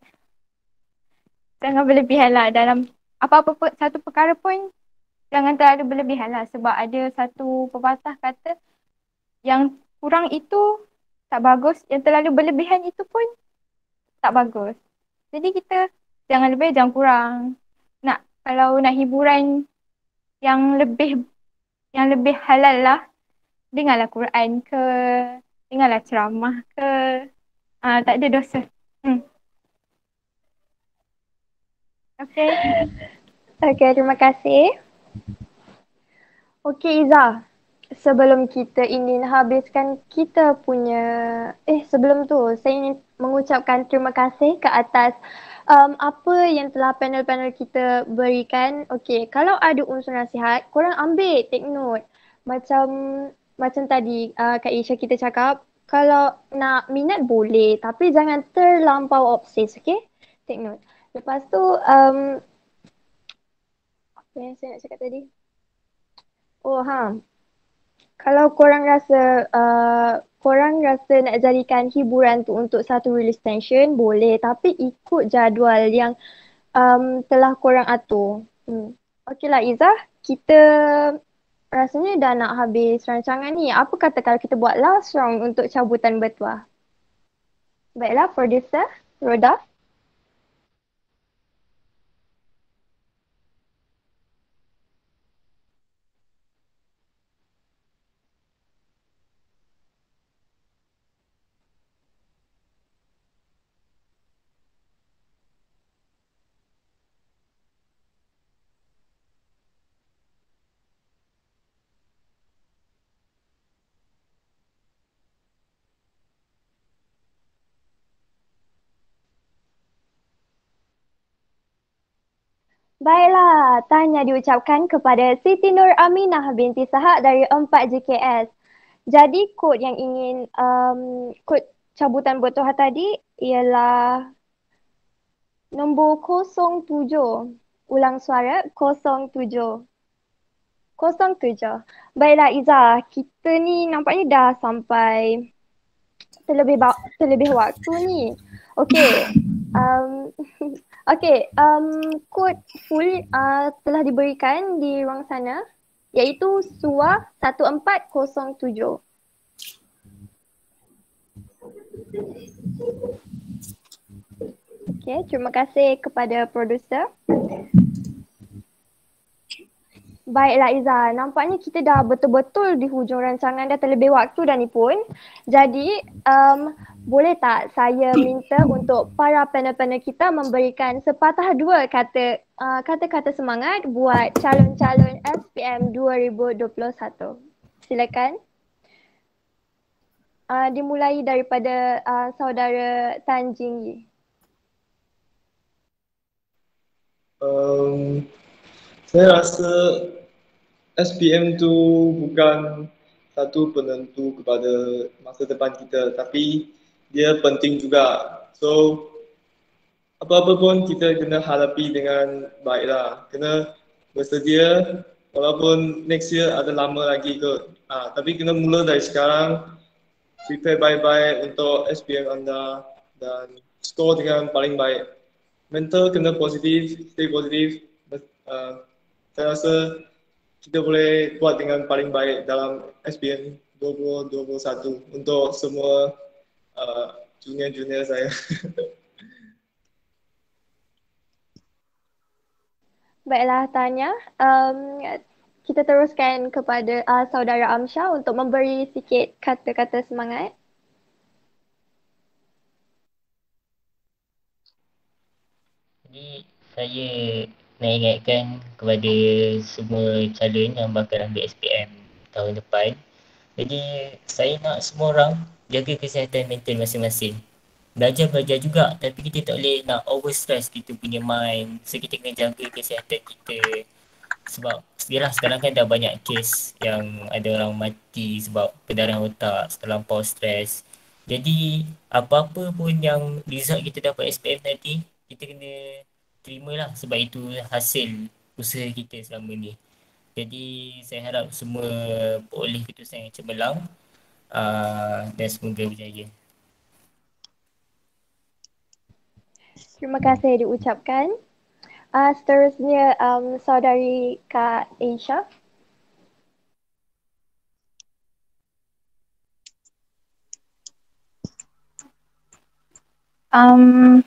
Jangan berlebihan lah dalam apa-apa satu perkara pun, jangan terlalu berlebihan lah. Sebab ada satu pepatah kata yang kurang itu tak bagus, yang terlalu berlebihan itu pun tak bagus. Jadi kita jangan lebih, jangan kurang. Kalau nak hiburan yang lebih halal lah, dengarlah Quran ke, dengarlah ceramah ke. Tak ada dosa. Okay. Okay, terima kasih. Okay, Izzah. Sebelum kita ingin habiskan kita punya... sebelum tu, saya ingin mengucapkan terima kasih ke atas apa yang telah panel-panel kita berikan. Okay, kalau ada unsur nasihat, korang ambil, take note. Macam tadi Kak Isha kita cakap, kalau nak minat boleh, tapi jangan terlampau obses, okay? Take note. Lepas tu, apa yang saya nak cakap tadi? Kalau korang rasa nak jadikan hiburan tu untuk satu release tension, boleh. Tapi ikut jadual yang telah korang atur. Okeylah Izzah, kita rasanya dah nak habis rancangan ni. Apa kata kalau kita buat last round untuk cabutan bertuah? Baiklah, producer Roda. Baiklah, tanya diucapkan kepada Siti Nur Aminah binti Sahak dari 4 JKS. Jadi kod yang ingin, kod cabutan bertuah tadi ialah nombor 07. Ulang suara 07. 07. Baiklah Izzah, kita ni nampaknya dah sampai terlebih waktu ni. Okey. Kod full telah diberikan di ruang sana, iaitu SUA 1407. Okey, terima kasih kepada produser. Baiklah Izzah, nampaknya kita dah betul-betul di hujung rancangan, dah terlebih waktu dah ni pun. Jadi, boleh tak saya minta untuk para panel-panel kita memberikan sepatah dua kata-kata semangat buat calon-calon SPM 2021. Silakan. Dimulai daripada saudara Tan Jing Yi. Saya rasa SPM tu bukan satu penentu kepada masa depan kita, tapi dia penting juga. So, apa-apa pun kita kena hadapi dengan baiklah. Kena bersedia walaupun next year ada lama lagi kot. Tapi kena mula dari sekarang, prepare baik-baik untuk SPM anda dan score dengan paling baik. Mental kena positif, stay positif. Saya rasa kita boleh buat dengan paling baik dalam SPM 2021 untuk semua junior-junior saya. Baiklah Tanya, kita teruskan kepada saudara Amsyah untuk memberi sikit kata-kata semangat. Jadi saya nak ingatkan kepada semua calon yang bakal ambil SPM tahun depan. Jadi saya nak semua orang jaga kesihatan mental masing-masing. Belajar juga, tapi kita tak boleh nak over stress kita punya mind. So kita kena jaga kesihatan kita. Sebab yelah sekarang kan dah banyak kes yang ada orang mati sebab pendarahan otak terlampau stres. Jadi apa-apa pun yang result kita dapat SPM nanti, kita kena terimalah sebab itu hasil usaha kita selama ni. Jadi saya harap semua beroleh keputusan yang cemerlang dan semoga berjaya. Terima kasih diucapkan. Seterusnya saudari Kak Aisha.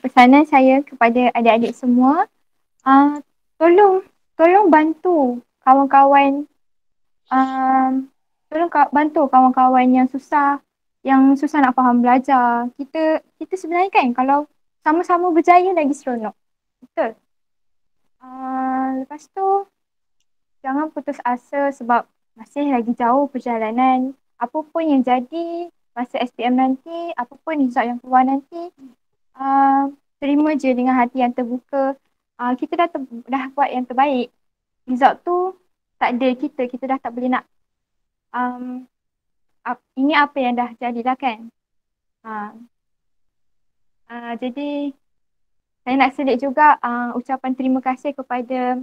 Pesanan saya kepada adik-adik semua, tolong bantu kawan-kawan, bantu kawan-kawan yang susah nak faham belajar. Kita sebenarnya kan kalau sama-sama berjaya lagi seronok. Betul. Lepas tu jangan putus asa sebab masih lagi jauh perjalanan. Apa pun yang jadi masa SPM nanti, apa pun result yang keluar nanti, terima je dengan hati yang terbuka. Kita dah buat yang terbaik. Result tu tak ada kita dah tak boleh nak ini apa yang dah jadilah kan. Jadi saya nak selit juga ucapan terima kasih kepada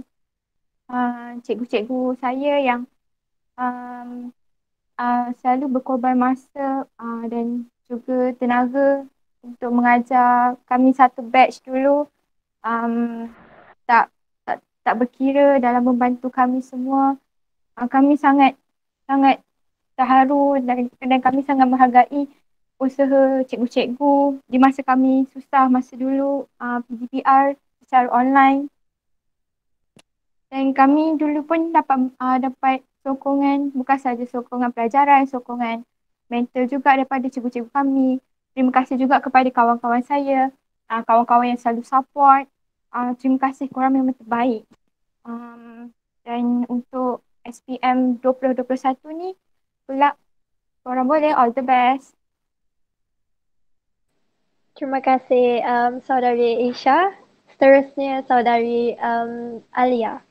cikgu-cikgu saya yang selalu berkorban masa dan juga tenaga untuk mengajar kami satu batch dulu. Tak berkira dalam membantu kami semua. Kami sangat terharu dan kami sangat menghargai usaha cikgu-cikgu di masa kami susah masa dulu PGPR secara online. Dan kami dulu pun dapat sokongan, bukan sahaja sokongan pelajaran, sokongan mental juga daripada cikgu-cikgu kami. Terima kasih juga kepada kawan-kawan saya, kawan-kawan yang selalu support. Terima kasih, korang memang terbaik. Dan untuk SPM 2021 ni pula, korang boleh, all the best. Terima kasih saudari Aisha. Seterusnya saudari Alia.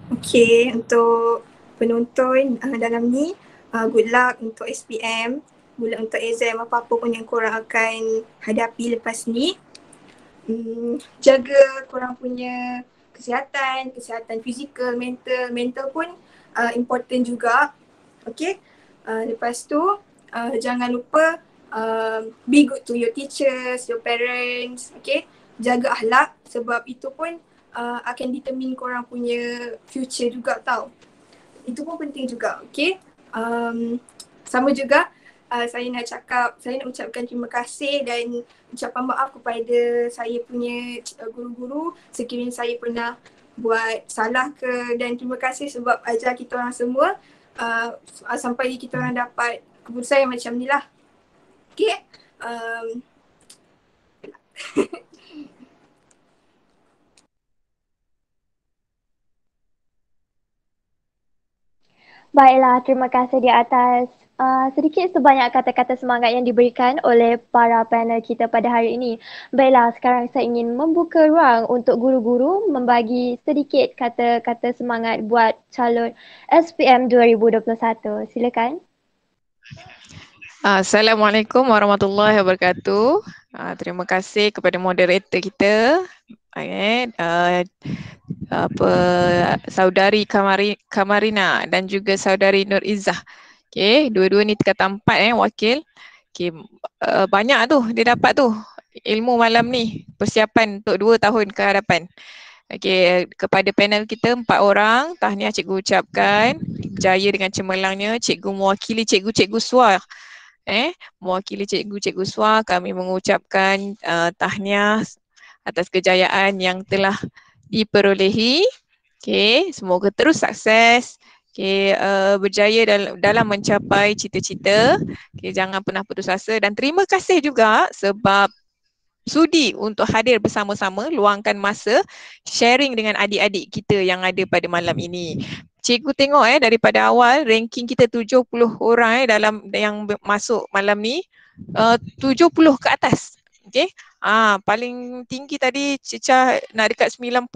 Okay, untuk penonton dalam ni, good luck untuk SPM, good luck untuk exam apa-apa pun yang korang akan hadapi lepas ni. Jaga korang punya kesihatan fizikal, mental pun important juga. Okay, lepas tu jangan lupa be good to your teachers, your parents, okay. Jaga akhlak sebab itu pun akan determine korang punya future juga tau. Itu pun penting juga, okay. Sama juga saya nak ucapkan terima kasih dan ucapan maaf kepada saya punya guru-guru sekiranya saya pernah buat salah ke, dan terima kasih sebab ajar kita orang semua sampai kita orang dapat keputusan yang macam ni lah. Okay. Baiklah, terima kasih di atas sedikit sebanyak kata-kata semangat yang diberikan oleh para panel kita pada hari ini. Baiklah, sekarang saya ingin membuka ruang untuk guru-guru membagi sedikit kata-kata semangat buat calon SPM 2021. Silakan. Assalamualaikum warahmatullahi wabarakatuh. Terima kasih kepada moderator kita. Saudari Kamarina dan juga saudari Nur Izzah. Okey, dua-dua ni tingkatan 4 wakil. Okey, banyak tu dia dapat tu ilmu malam ni, persiapan untuk 2 tahun ke hadapan. Okey, kepada panel kita 4 orang, tahniah cikgu ucapkan berjaya dengan cemerlangnya. Cikgu mewakili cikgu-cikgu SWAR mewakili cikgu-cikgu SWA, kami mengucapkan tahniah atas kejayaan yang telah diperolehi. Okay, semoga terus sukses. Okay, berjaya dalam mencapai cita-cita. Okay, jangan pernah putus asa dan terima kasih juga sebab sudi untuk hadir bersama-sama, luangkan masa sharing dengan adik-adik kita yang ada pada malam ini. Cikgu tengok daripada awal ranking kita 70 orang dalam yang masuk malam ni, 70 ke atas. Okey. Paling tinggi tadi Cecah nak dekat 90.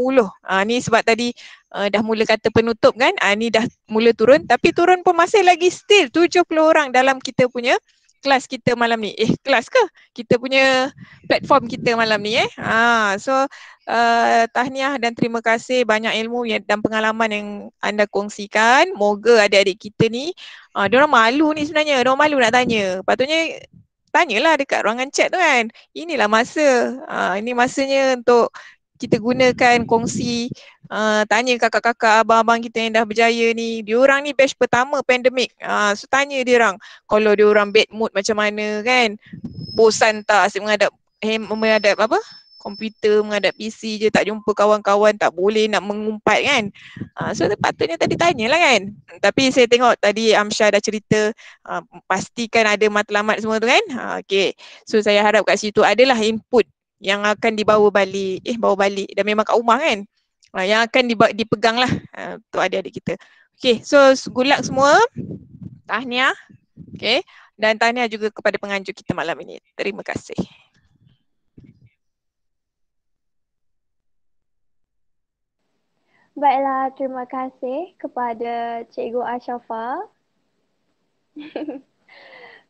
Ni sebab tadi dah mula kata penutup kan. Ni dah mula turun, tapi turun pun masih lagi still 70 orang dalam kita punya kelas kita malam ni. Kelas ke? Kita punya platform kita malam ni So tahniah dan terima kasih, banyak ilmu dan pengalaman yang anda kongsikan. Moga adik-adik kita ni diorang malu ni sebenarnya, diorang malu nak tanya. Patutnya tanyalah dekat ruangan chat tu kan. Inilah masa. Ini masanya untuk kita gunakan kongsi, tanya kakak-kakak, abang-abang kita yang dah berjaya ni. Diorang ni batch pertama pandemik. So tanya diorang, kalau diorang bad mood macam mana kan. Bosan tak asyik menghadap komputer, menghadap PC je, tak jumpa kawan-kawan, tak boleh nak mengumpat kan. So patutnya tadi tanyalah kan. Tapi saya tengok tadi Amsyah dah cerita, pastikan ada matlamat semua tu kan. Okay, so saya harap kat situ adalah input yang akan dibawa balik, dan memang kat rumah kan, yang akan dipegang lah untuk adik-adik kita. Okay, so good luck semua, tahniah. Okay, dan tahniah juga kepada penganjur kita malam ini. Terima kasih. Baiklah, terima kasih kepada Cikgu Ashrafah.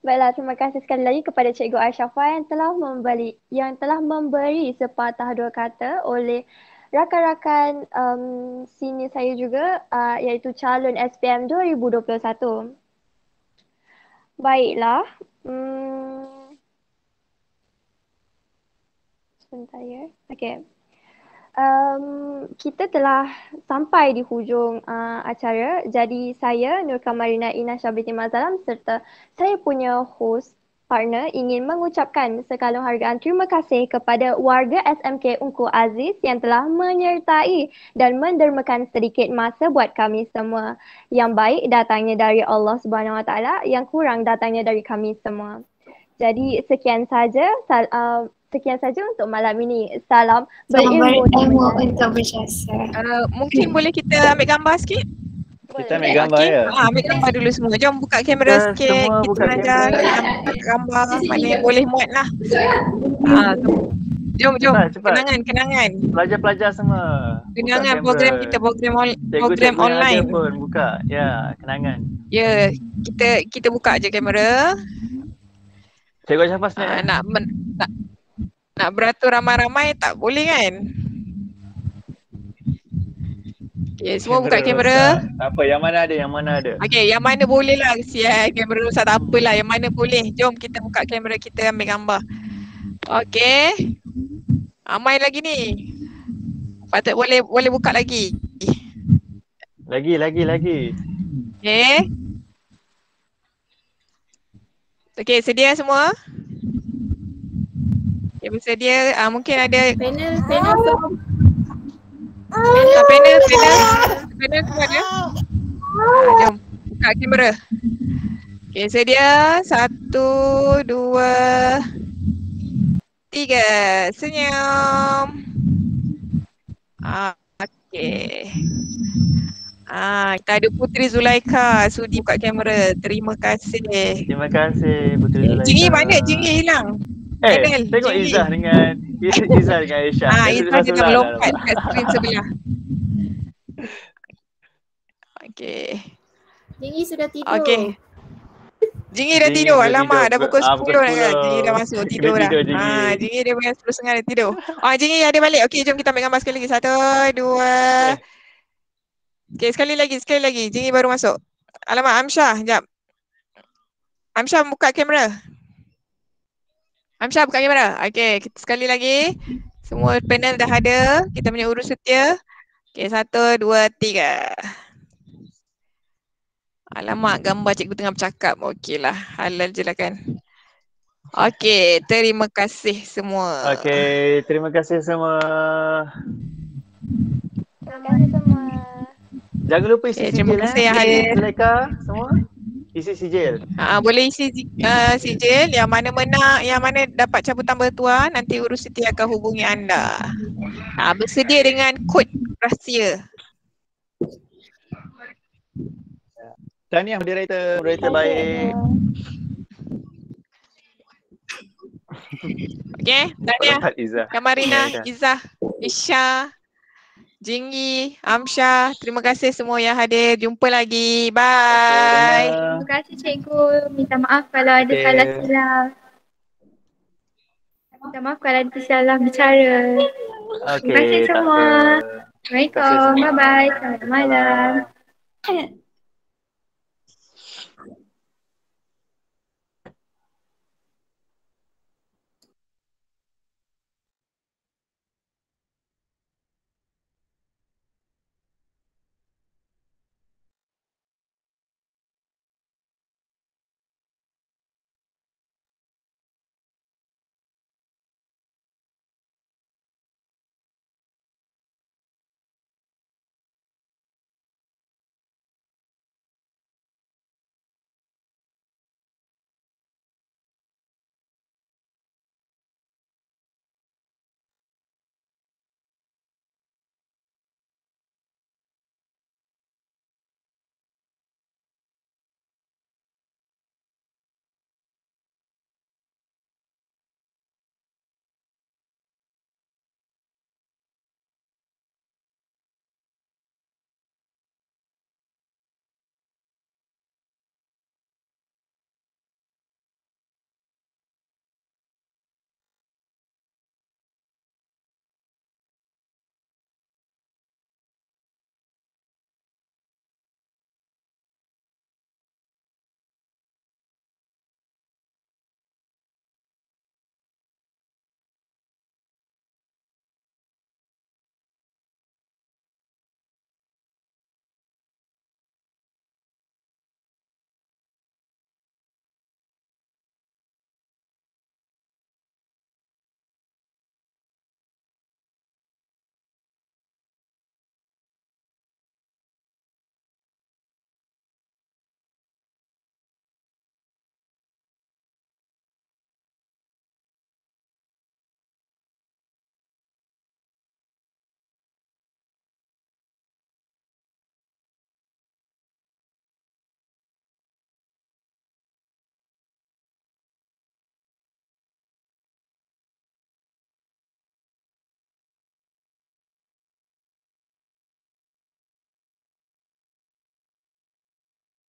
Baiklah, terima kasih sekali lagi kepada Cikgu Ashrafah yang telah memberi sepatah dua kata oleh rakan-rakan senior saya juga, iaitu calon SPM 2021. Baiklah. Sebentar ya. Okey. Kita telah sampai di hujung acara. Jadi saya Nur Kamarina Inasha binti Mazalam serta saya punya host partner ingin mengucapkan sekalung hargaan terima kasih kepada warga SMK Ungku Aziz yang telah menyertai dan mendermakan sedikit masa buat kami semua. Yang baik datangnya dari Allah Subhanahu Wa Taala, yang kurang datangnya dari kami semua. Jadi sekian saja untuk malam ini. Salam berilmu untuk berjasa. Mungkin boleh kita ambil gambar sikit? Kita ambil gambar ya. Ambil gambar dulu semua. Jom buka kamera sikit. Kita belajar gambar mana yang boleh muat lah. Jom. Kenangan. Pelajar-pelajar semua. Kenangan program kita, program online. Pun buka. Ya, kenangan. Ya, kita buka je kamera. Cikgu Syafas ni. Nak beratur ramai-ramai tak boleh kan? Okay, semua buka kamera. Apa, yang mana ada? Okay, yang mana boleh lah. Kamera rusak tak apalah. Yang mana boleh. Jom kita buka kamera, kita ambil gambar. Okay. Ramai lagi ni. Patut boleh buka lagi. Lagi. Okay. Okay, sedia semua? Okay, bersedia. Mungkin ada panel semua ada. Jom buka kamera. Okay, sedia. 1, 2, 3. Senyum. Okay. Kita ada Putri Zulaika sudi buka kamera. Terima kasih. Terima kasih Putri Zulaika. Jingi mana? Jingi hilang. Tengok Izzah dengan Aisyah. Izzah dia melompat kat skrin sebelah. Okay. Jingi sudah tidur. Okay. Jingi dah tidur. Alamak, dah pukul 10 dah. Jingi dah masuk tidur dah. Jingi dia punya 10.30 dah tidur. Jingi ada balik. Okay, jom kita ambil gambar sekali lagi. 1, 2. Okay, sekali lagi. Jingi baru masuk. Alamak, Amsyah, sekejap. Amsyah buka kamera. Okay, sekali lagi. Semua panel dah ada. Kita punya urus setia. Okay, 1, 2, 3. Alamak, gambar cikgu tengah bercakap. Okeylah, halal je lah kan. Okey, terima kasih semua. Okey, terima kasih semua. Terima kasih semua. Jangan lupa isi sijil. Terima kasih yang hadir. Zulaika, semua isi sijil. Boleh isi sijil. Yang mana menang, yang mana dapat cabutan bertuah, nanti urus Siti akan hubungi anda. Bersedia dengan kod rahsia. Tahniah moderator baik. Okey, tahniah. Izzah. Kamarina, Izzah, Isha, Jinggi, Amsha, terima kasih semua yang hadir. Jumpa lagi. Bye. Terima kasih cikgu. Minta maaf kalau ada salah silap. Minta maaf kalau ada salah bicara. Terima kasih semua. Assalamualaikum. Bye-bye. Selamat malam.